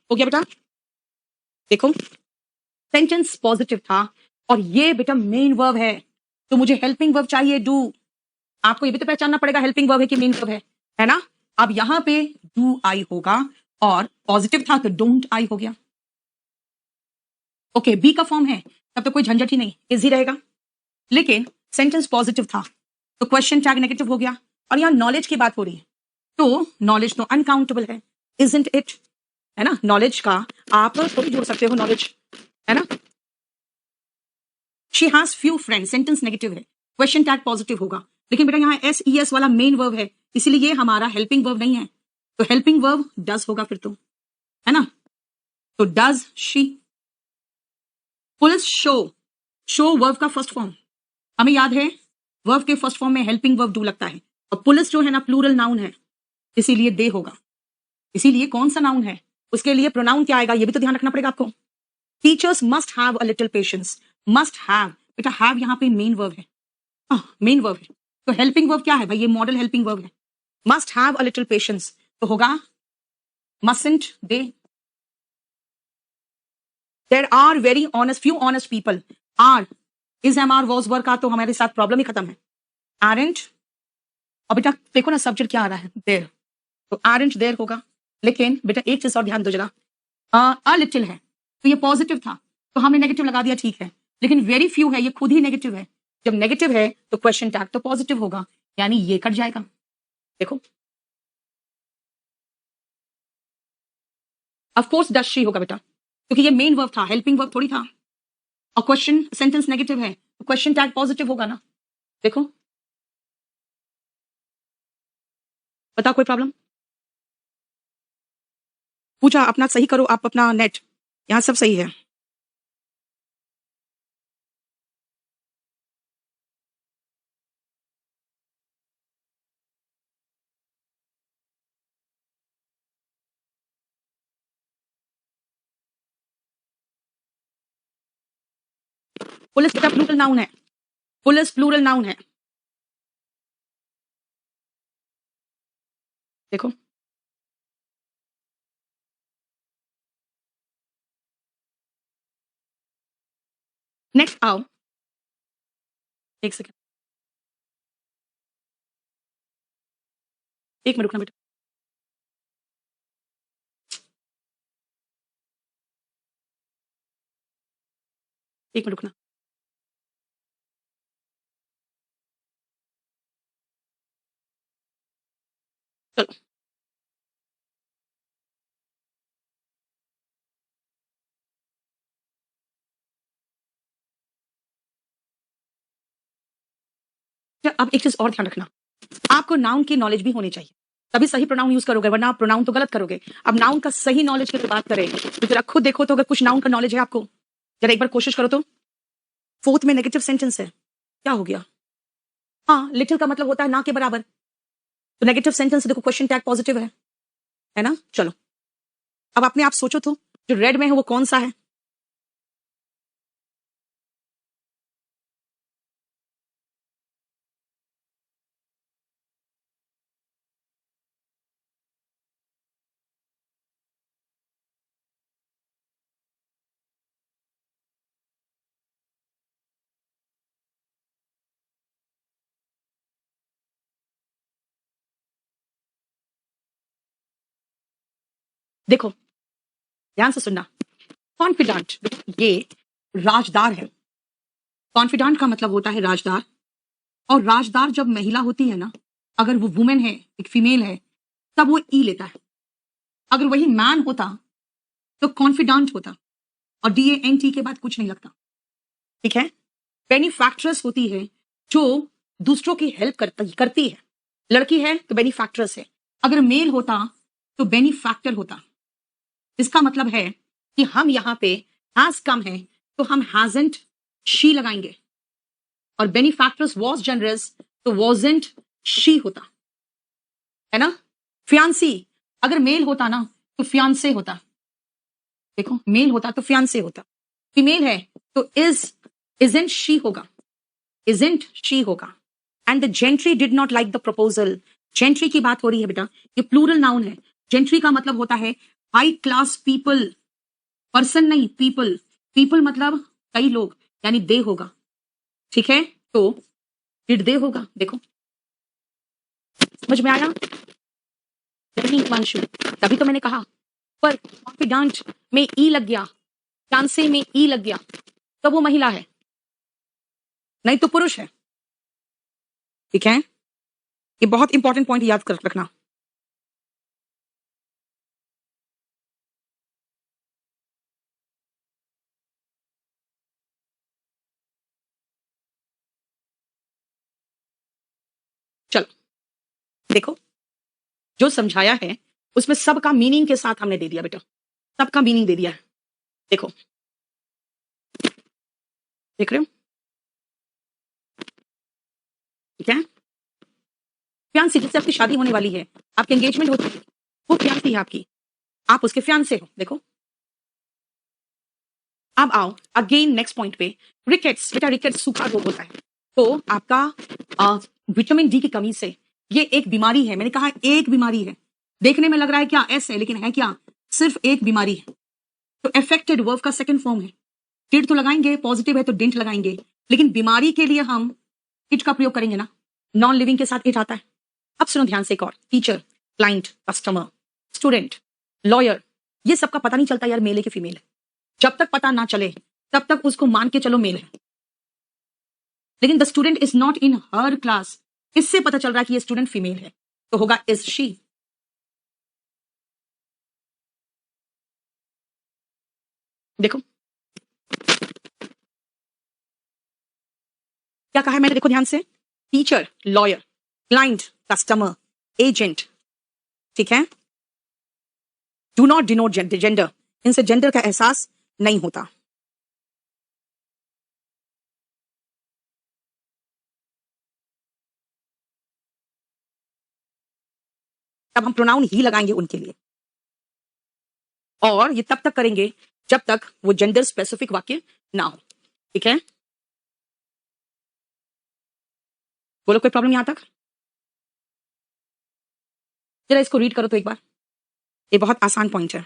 हो गया बेटा? देखो सेंटेंस पॉजिटिव था और ये बेटा मेन वर्ब है, तो मुझे हेल्पिंग वर्ब चाहिए डू। आपको ये भी तो पहचानना पड़ेगा हेल्पिंग वर्ब है कि मेन वर्ब है ना? अब यहां पे डू आई होगा और पॉजिटिव था तो डोंट आई हो गया। ओके, बी का फॉर्म है तब तो कोई झंझट ही नहीं, इजी रहेगा। लेकिन सेंटेंस पॉजिटिव था तो क्वेश्चन टैग नेगेटिव हो गया और यहां नॉलेज की बात हो रही है, तो नॉलेज तो अनकाउंटेबल है, इजंट इट? है ना? नॉलेज का आप थोड़ी जोड़ सकते हो नॉलेज, है ना? She has few friends, sentence negative है, क्वेश्चन टैग पॉजिटिव होगा, लेकिन बेटा यहाँ SES वाला मेन वर्ब है, इसीलिए ये हमारा हेल्पिंग वर्ब नहीं है, तो हेल्पिंग वर्ब डज होगा फिर तो, है ना? तो does she. Police show, show verb का फर्स्ट फॉर्म, हमें याद है वर्ब के फर्स्ट फॉर्म में हेल्पिंग वर्ब डू लगता है, और पुलिस जो है ना प्लूरल नाउन है, इसीलिए दे होगा। इसीलिए कौन सा नाउन है उसके लिए प्रोनाउन क्या आएगा ये भी तो ध्यान रखना पड़ेगा आपको। Teachers must have a little patience, must have, बेटा हैव यहाँ पे मेन वर्ब है, मेन वर्ब है, तो हेल्पिंग वर्ब क्या है भाई? ये मॉडल हेल्पिंग वर्ब है। Must have a little patience तो होगा मस्टंट दे। There are very honest, few honest people, are is am are was work का तो हमारे साथ प्रॉब्लम ही खत्म है। आरंट, और बेटा देखो ना सब्जेक्ट क्या आ रहा है, देर, तो आरंट देर होगा। लेकिन बेटा एक चीज और ध्यान दो जरा, अ लिटिल है तो ये पॉजिटिव था तो हमने नेगेटिव लगा दिया, ठीक है, लेकिन वेरी फ्यू है, ये खुद ही नेगेटिव है। जब नेगेटिव है तो क्वेश्चन टैग तो पॉजिटिव होगा, यानी ये कट जाएगा। देखो ऑफ कोर्स डज शी होगा बेटा, क्योंकि ये मेन वर्ब था, हेल्पिंग वर्ब थोड़ी था, और क्वेश्चन सेंटेंस नेगेटिव है तो क्वेश्चन टैग पॉजिटिव होगा ना। देखो बताओ कोई प्रॉब्लम? पूछा अपना सही करो आप अपना नेट, यहाँ सब सही है। पुलिस बेटा प्लूरल नाउन है, पुलिस प्लूरल नाउन है। देखो नेक्स्ट आओ, एक सेकंड, एक मिनट रुकना बेटा। एक मिनट रुकना। चलो अब एक चीज और ध्यान रखना, आपको नाउन की नॉलेज भी होनी चाहिए, तभी सही प्रोनाउन यूज करोगे, वरना आप प्रोनाउन तो गलत करोगे। अब नाउन का सही नॉलेज की बात करें तो जरा खुद देखो, तो अगर कुछ नाउन का नॉलेज है आपको, जरा एक बार कोशिश करो तो। फोर्थ में नेगेटिव सेंटेंस है, क्या हो गया? हाँ, लिटिल का मतलब होता है ना के बराबर, तो नेगेटिव सेंटेंस देखो क्वेश्चन टैग पॉजिटिव है ना? चलो अब अपने आप सोचो तो, जो रेड में है वो कौन सा है? देखो ध्यान से सुनना, कॉन्फिडेंट, ये राजदार है, कॉन्फिडेंट का मतलब होता है राजदार, और राजदार जब महिला होती है ना, अगर वो वुमेन है, एक फीमेल है, तब वो ई लेता है। अगर वही मैन होता तो कॉन्फिडेंट होता, और DANT के बाद कुछ नहीं लगता, ठीक है? बेनिफैक्ट्रेस होती है जो दूसरों की हेल्प करती है, लड़की है तो बेनिफैक्ट्रेस है। अगर मेल होता तो बेनिफैक्टर होता। इसका मतलब है कि हम यहां पे हैज कम है तो हम हैजंट शी लगाएंगे, और बेनिफैक्ट्रेस वॉज जनरस तो वॉजेंट शी होता, है ना? फियांसी, अगर मेल होता ना तो फियांसे होता, देखो मेल होता तो फियांसे होता, फीमेल है तो इजंट शी होगा, इजंट शी होगा। And the gentry did not like the proposal, gentry की बात हो रही है बेटा, ये प्लूरल नाउन है, जेंट्री का मतलब होता है हाई क्लास पीपल, पर्सन नहीं पीपल, पीपल मतलब कई लोग, यानी दे होगा, ठीक है? तो डिड दे होगा, देखो समझ में आया? नहीं हिमांशु, तभी तो मैंने कहा, पर कॉन्फिडेंट में ई लग गया, चांसे में ई लग गया, तो वो महिला है, नहीं तो पुरुष है, ठीक है? ये बहुत इंपॉर्टेंट पॉइंट याद कर रखना। चलो देखो, जो समझाया है उसमें सबका मीनिंग के साथ हमने दे दिया बेटा, सबका मीनिंग दे दिया है। देखो, देख रहे हो? ठीक है? फियांसी, जिससे आपकी शादी होने वाली है, आपकी एंगेजमेंट होती है, वो फियांसी है आपकी, आप उसके फियांसे हो। देखो, अब आओ अगेन नेक्स्ट पॉइंट पे, रिकेट्स। बेटा रिकेट्स सूखा रोग होता है, तो आपका विटामिन डी की कमी से, ये एक बीमारी है, मैंने कहा एक बीमारी है, देखने में लग रहा है क्या एस है, लेकिन है क्या, सिर्फ एक बीमारी है। तो अफेक्टेड वर्ब का सेकंड फॉर्म है, डिड तो लगाएंगे, पॉजिटिव है तो डिंट लगाएंगे, लेकिन बीमारी के लिए हम इट का प्रयोग करेंगे ना, नॉन लिविंग के साथ इट आता है। अब सुनो ध्यान से एक और, teacher, client, customer, student, lawyer, ये सबका पता नहीं चलता यार मेल है कि फीमेल है, जब तक पता ना चले तब तक उसको मान के चलो मेल है, लेकिन the student is not in her class, इससे पता चल रहा है कि ये स्टूडेंट फीमेल है, तो होगा इज शी। देखो क्या कहा है मैंने, देखो ध्यान से, teacher, lawyer, client, customer, agent, ठीक है? डू नॉट डिनोट जेंडर, इनसे जेंडर का एहसास नहीं होता। तब हम प्रोनाउन ही लगाएंगे उनके लिए, और ये तब तक करेंगे जब तक वो जेंडर स्पेसिफिक वाक्य ना हो, ठीक है? बोलो कोई प्रॉब्लम यहां तक? जरा इसको रीड करो तो एक बार, ये बहुत आसान पॉइंट है।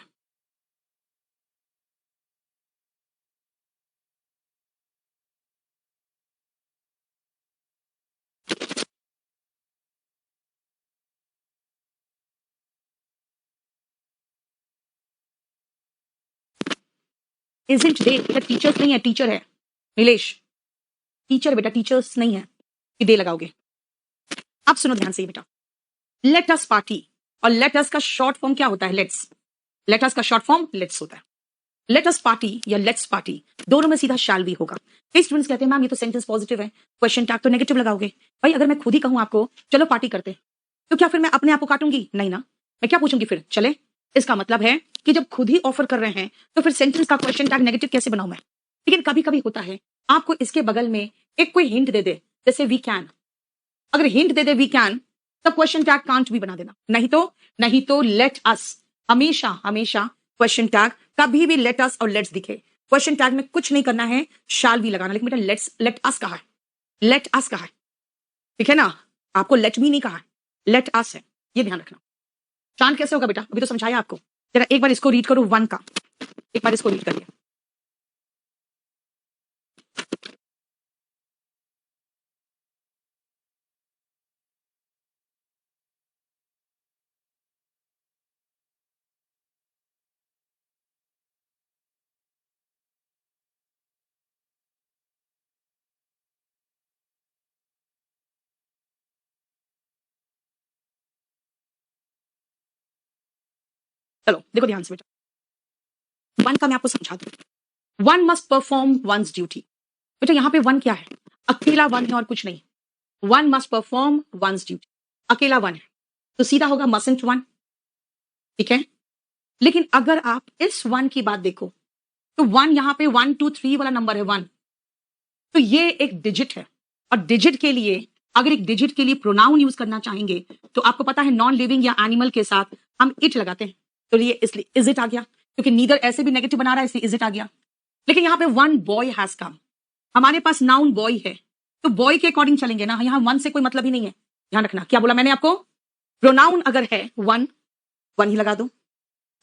इजंट दे, बेटा टीचर्स नहीं है, टीचर है नीलेश, टीचर बेटा, टीचर्स नहीं है कि दे लगाओगे। अब सुनो ध्यान से बेटा, लेट अस पार्टी, और लेट अस का शॉर्ट फॉर्म क्या होता है, लेट्स, लेट अस का शॉर्ट फॉर्म लेट्स होता है। लेट अस पार्टी या लेट्स पार्टी, दोनों में सीधा शैल भी होगा। कई स्टूडेंट्स कहते हैं मैम ये तो सेंटेंस पॉजिटिव है, क्वेश्चन टैग तो नेगेटिव लगाओगे। भाई अगर मैं खुद ही कहूं आपको चलो पार्टी करते, तो क्या फिर मैं अपने आप को काटूंगी? नहीं ना, मैं क्या पूछूंगी फिर, चले? इसका मतलब है कि जब खुद ही ऑफर कर रहे हैं तो फिर सेंटेंस का क्वेश्चन टैग नेगेटिव कैसे बनाऊं मैं? लेकिन कभी कभी होता है आपको इसके बगल में एक कोई हिंट दे दे, जैसे वी कैन, अगर हिंट दे दे वी कैन, तब क्वेश्चन टैग कांट भी बना देना, नहीं तो लेट अस, हमेशा हमेशा क्वेश्चन टैग, कभी भी लेट अस और लेट्स दिखे, क्वेश्चन टैग में कुछ नहीं करना है, शाल भी लगाना। लेकिन बेटा लेट्स, लेट अस कहा है, लेट अस कहा है, ठीक है ना? आपको लेट मी नहीं कहा है, लेट अस है, ये ध्यान रखना। चांद कैसे होगा बेटा, अभी तो समझाया आपको, जरा एक बार इसको रीड करो, वन का, एक बार इसको रीड करिए। चलो देखो ध्यान से बेटा, वन का मैं आपको समझा दूं। One must perform once duty, बेटा यहाँ पे वन क्या है, अकेला वन है और कुछ नहीं, one must perform once duty, अकेला वन है, तो सीधा होगा मसंट वन, ठीक है? लेकिन अगर आप इस वन की बात देखो, तो वन यहाँ पे 1 2 3 वाला नंबर है वन, तो ये एक डिजिट है, और डिजिट के लिए, अगर एक डिजिट के लिए प्रोनाउन यूज करना चाहेंगे तो आपको पता है नॉन लिविंग या एनिमल के साथ हम इट लगाते हैं, तो ये इसलिए इज इट आ गया, क्योंकि नीदर ऐसे भी नेगेटिव बना रहा है इसलिए इज इट आ गया। लेकिन यहाँ पे वन बॉय हैज कम, हमारे पास नाउन बॉय है, तो बॉय के अकॉर्डिंग चलेंगे ना, यहाँ वन से कोई मतलब ही नहीं है। ध्यान रखना क्या बोला मैंने आपको, प्रोनाउन अगर है वन, वन ही लगा दो,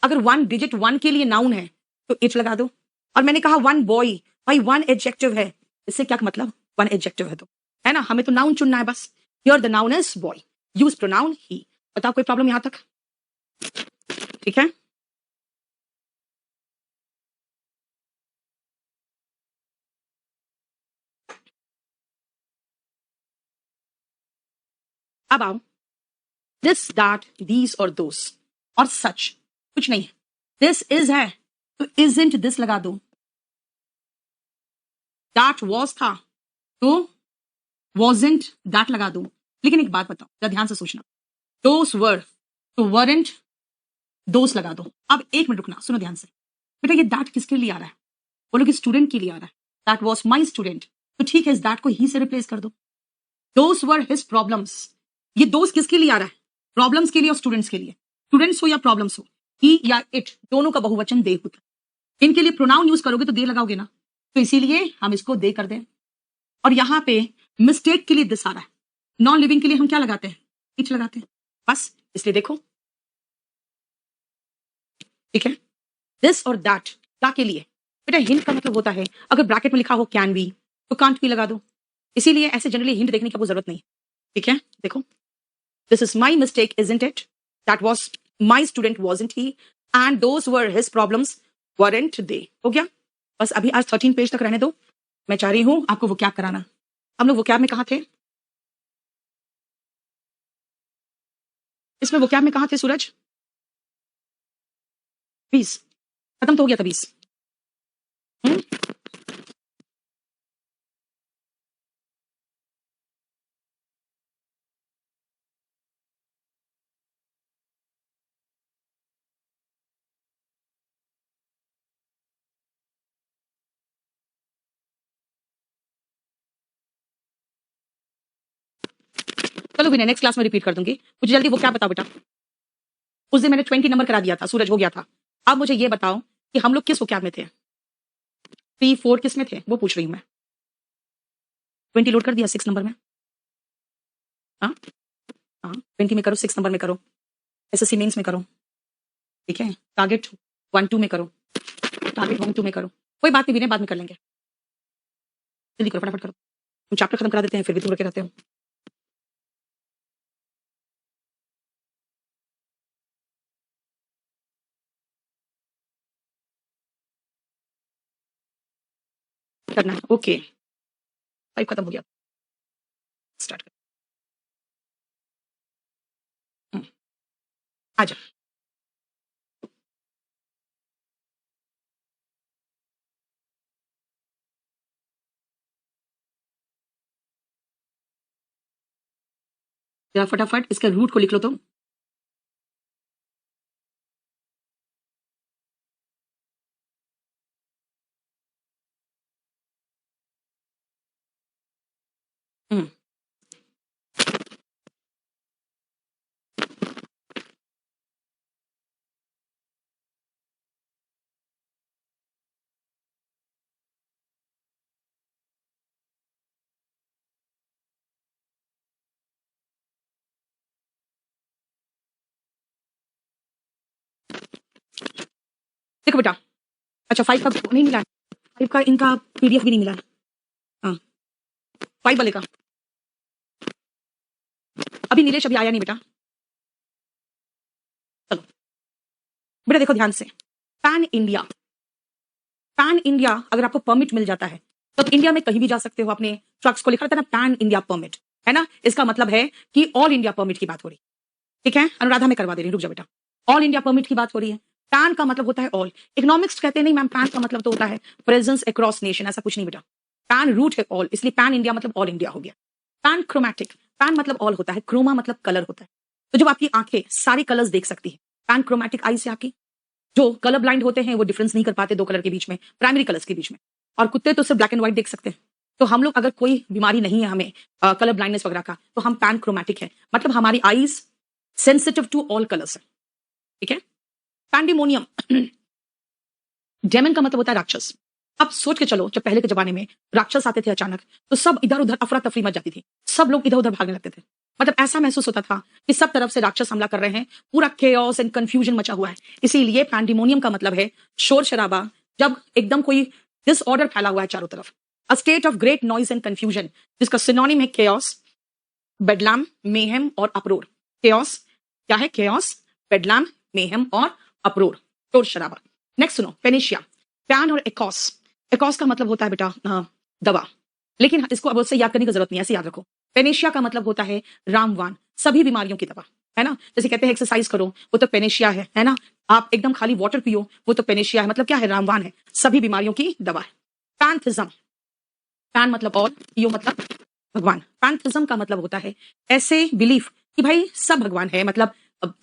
अगर वन डिजिट वन के लिए नाउन है तो इट लगा दो। और मैंने कहा वन बॉय, भाई वन एडजेक्टिव है, इससे क्या मतलब, वन एडजेक्टिव है तो, है ना, हमें तो नाउन चुनना है बस। Here the noun is boy, use pronoun he. बताओ कोई प्रॉब्लम यहां तक? ठीक है। अब आओ, दिस दैट दीज और दोस और सच कुछ नहीं है। दिस इज है तो इजंट दिस लगा दो। दैट वॉज था तो वॉजेंट दैट लगा दो। लेकिन एक बात बताओ, जरा ध्यान से सोचना, दोस वर तो वरेंट दोस लगा दो। अब एक मिनट रुकना, सुनो ध्यान से। बेटा ये दैट किसके लिए आ रहा है? बोलो कि स्टूडेंट के लिए आ रहा है। दैट वॉज माई स्टूडेंट, तो ठीक है, इस दैट को ही से रिप्लेस कर दो। दोस वर हिज प्रॉब्लम्स, ये दोस्त किसके लिए आ रहा है? प्रॉब्लम्स के लिए और स्टूडेंट्स के लिए। स्टूडेंट्स हो या प्रॉब्लम्स हो, ही या इट दोनों का बहुवचन दे होता है। इनके लिए प्रोनाउन यूज करोगे तो दे लगाओगे ना, तो इसीलिए हम इसको दे कर दें। और यहां पे मिस्टेक के लिए दिस आ रहा है, नॉन लिविंग के लिए हम क्या लगाते हैं? इट लगाते हैं बस, इसलिए देखो। ठीक है, दिस और दैट क्या के लिए? बेटा हिंट का मतलब होता है, अगर ब्रैकेट में लिखा हो कैन बी तो कांट भी लगा दो। इसीलिए ऐसे जनरली हिंट देखने की आपको जरूरत नहीं। ठीक है, देखो, this is my mistake isn't it, that was my student wasn't he, and those were his problems weren't they. हो गया, बस अभी आज 13 पेज तक रहने दो। मैं चाह रही हूं आपको वोकैब कराना। हम लोग वोकैब में कहां थे? इसमें वोकैब में कहां थे सूरज? 20 खत्म तो हो गया था 20। चलो भी नेक्स्ट क्लास में रिपीट कर दूंगी। मुझे जल्दी वो क्या बताओ बेटा। उस दिन मैंने 20 नंबर करा दिया था, सूरज हो गया था। अब मुझे ये बताओ कि हम लोग किस वोकैब में थे? 3 4 किस में थे वो पूछ रही हूँ मैं। 20 लोड कर दिया 6 नंबर में। हाँ हाँ, 20 में करो, 6 नंबर में करो, एसएससी मेंस में करो। ठीक है, टारगेट 1 2 में करो, टारगेट 1 2 में करो। कोई बात नहीं, विनय बाद में कर लेंगे। जल्दी करो, फटाफट करो। हम चैप्टर खत्म करा देते हैं, फिर भी तुम रुके रहते हो। करना है, ओके। 5 खत्म हो गया, स्टार्ट कर। आ जा। जरा फटाफट इसके रूट को लिख लो तो। हम्म, देखो बेटा। अच्छा 5 का नहीं मिला, 5 का इनका पीडीएफ भी नहीं मिला। हाँ 5 वाले का अभी नीलेश अभी आया नहीं बेटा। चलो बेटा देखो ध्यान से, पैन इंडिया, पैन इंडिया अगर आपको परमिट मिल जाता है तो आप इंडिया में कहीं भी जा सकते हो। अपने ट्रक्स को लिखा रहता है ना पैन इंडिया परमिट, है ना, इसका मतलब है कि ऑल इंडिया परमिट की बात हो रही। ठीक है, अनुराधा में करवा दे रही, रुक जा बेटा। ऑल इंडिया परमिट की बात हो रही है। पैन का मतलब होता है ऑल। इकोनॉमिक्स कहते हैं नहीं मैम, पैन का मतलब तो होता है प्रेजेंस अक्रॉस नेशन, ऐसा कुछ नहीं बेटा। पैन रूट है ऑल, इसलिए पैन इंडिया मतलब ऑल इंडिया हो गया। पैन क्रोमैटिक, पैन मतलब ऑल होता है, क्रोमा मतलब कलर होता है। तो जब आपकी आंखें सारे कलर्स देख सकती है, पैन क्रोमैटिक आई से आपकी, जो कलर ब्लाइंड होते हैं वो डिफरेंस नहीं कर पाते 2 कलर के बीच में, प्राइमरी कलर्स के बीच में। और कुत्ते तो सिर्फ ब्लैक एंड व्हाइट देख सकते हैं। तो हम लोग अगर कोई बीमारी नहीं है हमें कलर ब्लाइंडनेस वगैरह का, तो हम पैन क्रोमैटिक है, मतलब हमारी eyes sensitive to all colours है। ठीक है, पैंडिमोनियम, डेमन का मतलब होता है राक्षस। अब सोच के चलो, जब पहले के जमाने में राक्षस आते थे अचानक, तो सब इधर उधर अफरा तफरी मच जाती थी, सब लोग इधर उधर भागने लगते थे। मतलब ऐसा महसूस होता था कि सब तरफ से राक्षस हमला कर रहे हैं, पूरा केओस एंड कंफ्यूजन मचा हुआ है। इसीलिए पैंडेमोनियम का मतलब है शोर शराबा, जब एकदम कोई डिसऑर्डर फैला हुआ है चारों तरफ। A state of great noise and confusion, जिसका सिनोनिम है केओस, बेडलाम, मेहम और अप्रोर। केओस क्या है? केओस, बेडलाम, मेहम और अप्रोर, शोर शराबा। नेक्स्ट सुनो, पेनिशिया, पैन और एकॉस। एकॉस का मतलब होता है बेटा दवा, लेकिन इसको अब उससे याद करने की जरूरत नहीं है, ऐसे याद रखो। पेनिशिया का मतलब होता है रामवान, सभी बीमारियों की दवा, है ना। जैसे कहते हैं एक्सरसाइज करो, वो तो पेनिशिया है ना। आप एकदम खाली वाटर पियो, वो तो पेनिशिया है। मतलब क्या है? रामवान है, सभी बीमारियों की दवा है। पैंथिज्म, पैन मतलब और, यो मतलब भगवान। पैंथिज्म का मतलब होता है ऐसे बिलीफ कि भाई सब भगवान है। मतलब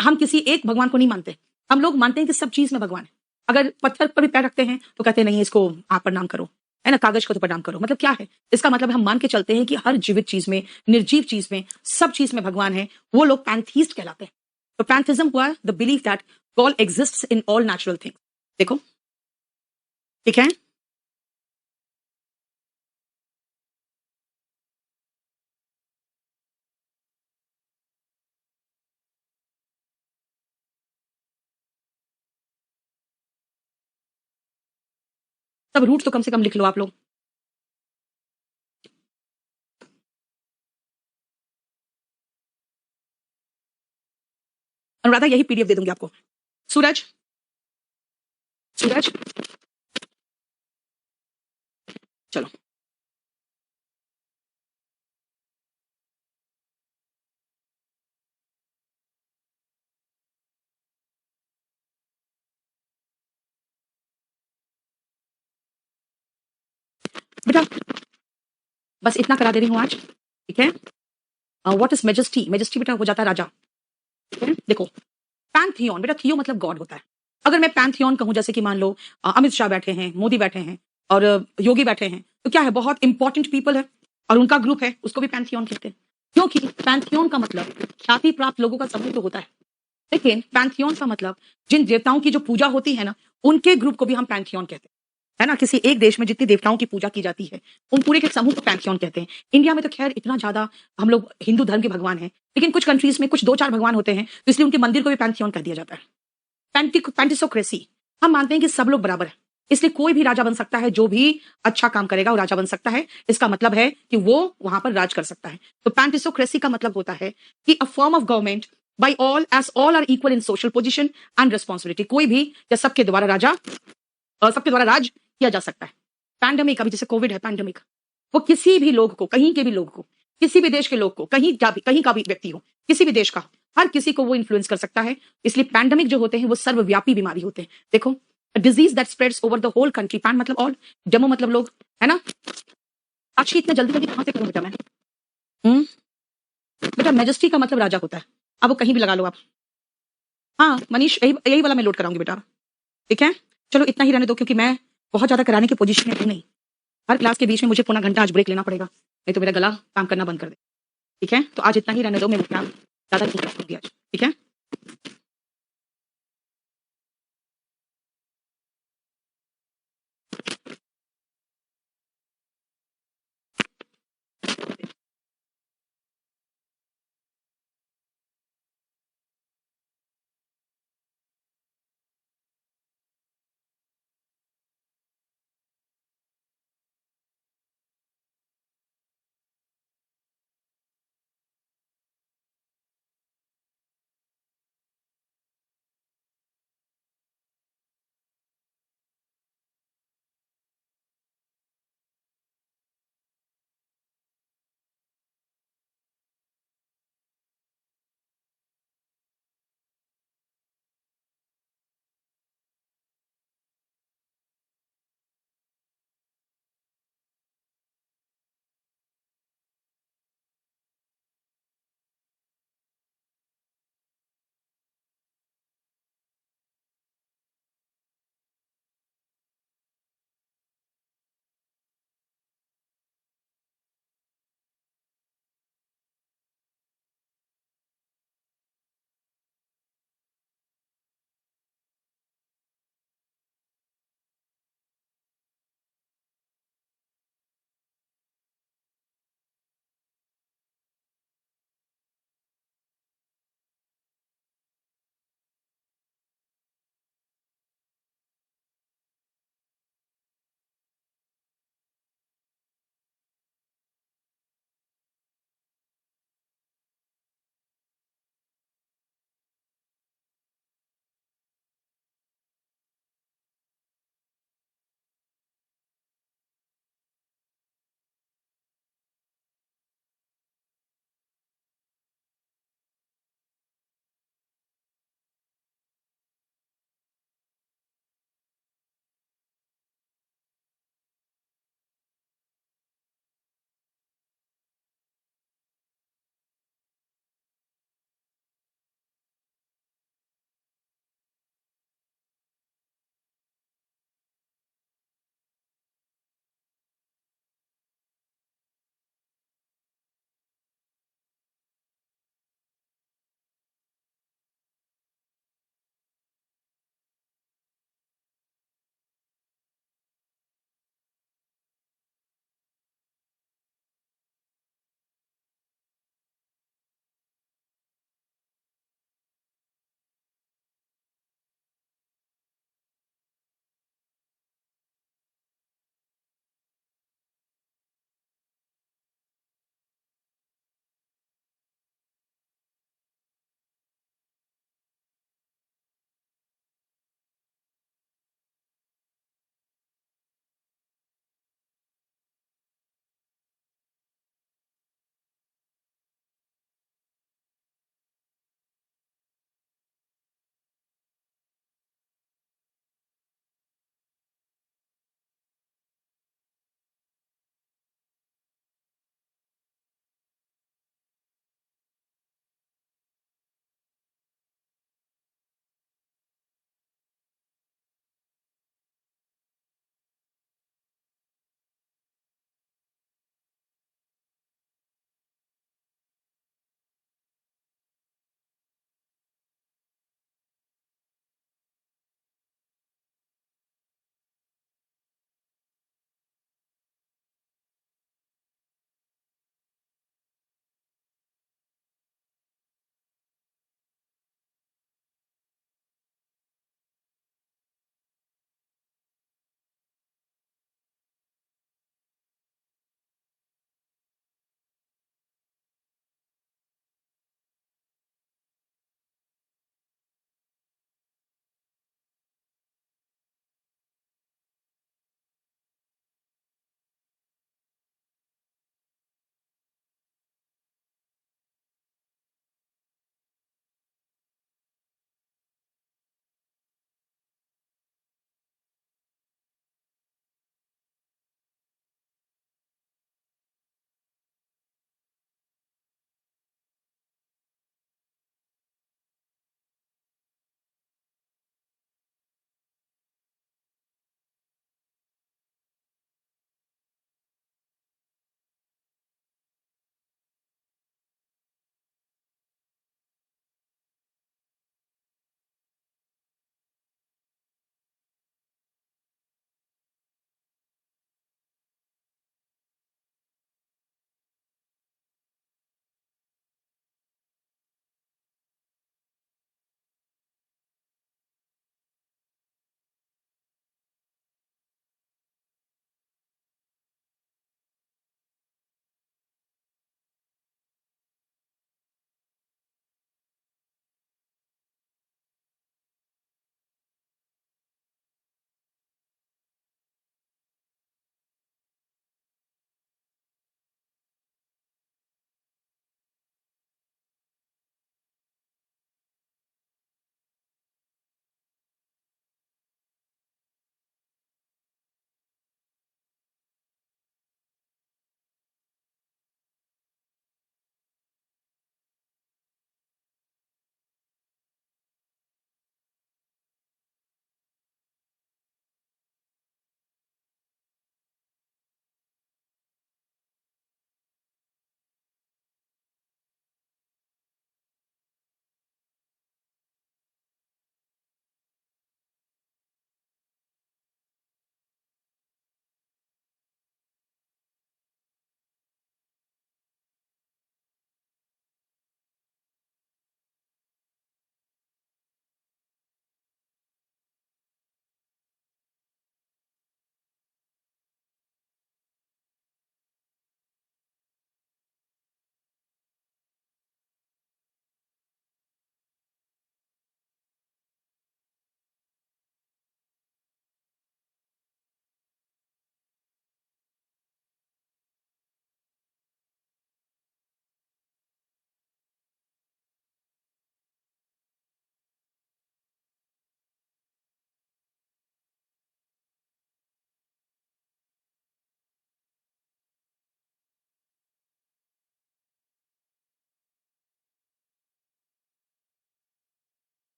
हम किसी एक भगवान को नहीं मानते, हम लोग मानते हैं कि सब चीज में भगवान है। अगर पत्थर पर भी पैर रखते हैं तो कहते हैं नहीं, इसको आप प्रणाम करो, है ना, कागज को तो प्रणाम करो। मतलब क्या है इसका मतलब? हम मान के चलते हैं कि हर जीवित चीज में, निर्जीव चीज में, सब चीज में भगवान है। वो लोग पैंथीस्ट कहलाते हैं। तो पैंथिज्म हुआ the belief that God exists in all natural things. देखो, ठीक है। सब रूट तो कम से कम लिख लो आप लोग। अनुराधा यही पीडीएफ दे दूंगी आपको। सूरज, सूरज, चलो। बेटा बस इतना करा दे रही हूँ आज, ठीक है। What is majesty? मेजेस्टी बेटा हो जाता है राजा, ठीक है? देखो, पैंथियन बेटा, थियो मतलब गॉड होता है। अगर मैं पैंथियन कहूं, जैसे कि मान लो अमित शाह बैठे हैं, मोदी बैठे हैं और योगी बैठे हैं, तो क्या है? बहुत इंपॉर्टेंट पीपल है और उनका ग्रुप है, उसको भी पैंथियन कहते हैं। क्योंकि पैंथियन का मतलब ख्याति प्राप्त लोगों का समूह तो होता है, लेकिन पैंथियन का मतलब जिन देवताओं की जो पूजा होती है ना, उनके ग्रुप को भी हम पैंथियन कहते हैं, है ना। किसी एक देश में जितनी देवताओं की पूजा की जाती है, उन पूरे के समूह को पैंथियन कहते हैं। इंडिया में तो खैर इतना ज्यादा हम लोग हिंदू धर्म के भगवान हैं, लेकिन कुछ कंट्रीज में कुछ दो चार भगवान होते हैं, तो इसलिए उनके मंदिर को भी पैंथियन कह दिया जाता है। पैंटिसोक्रेसी, हम मानते हैं कि सब लोग बराबर है, इसलिए कोई भी राजा बन सकता है, जो भी अच्छा काम करेगा वो राजा बन सकता है। इसका मतलब है कि वो वहां पर राज कर सकता है। तो पैंटिसोक्रेसी का मतलब होता है कि a form of government by all as all are equal in social position and responsibility. कोई भी या सबके द्वारा राजा, सबके द्वारा राज किया जा सकता है। पैंडेमिक, अभी जैसे कोविड है, पैंडेमिक, वो किसी भी लोग को, कहीं के भी लोग को, किसी भी देश के लोग को, कहीं का भी व्यक्ति हो, किसी भी देश का, हर किसी को वो इन्फ्लुएंस कर सकता है। इसलिए पैंडेमिक जो होते हैं वो सर्वव्यापी बीमारी होते हैं। देखो, disease that spreads over the whole country. Pan मतलब ऑल, डेमो मतलब लोग, है ना। अच्छी इतना जल्दी जल्दी कहां से करूं बेटा मैं? हम्म बेटा मेजेस्टी का मतलब राजा होता है। अब वो कहीं भी लगा लो आप। हाँ मनीष, यही यही वाला मैं लोड कराऊंगी बेटा, ठीक है। चलो इतना ही रहने दो, क्योंकि मैं बहुत ज्यादा कराने की पोजीशन में हूं नहीं। हर क्लास के बीच में मुझे पौना घंटा आज ब्रेक लेना पड़ेगा, नहीं तो मेरा गला काम करना बंद कर दे, ठीक है। तो आज इतना ही रहने दो, मैं ज्यादा नहीं करूंगी आज, ठीक है।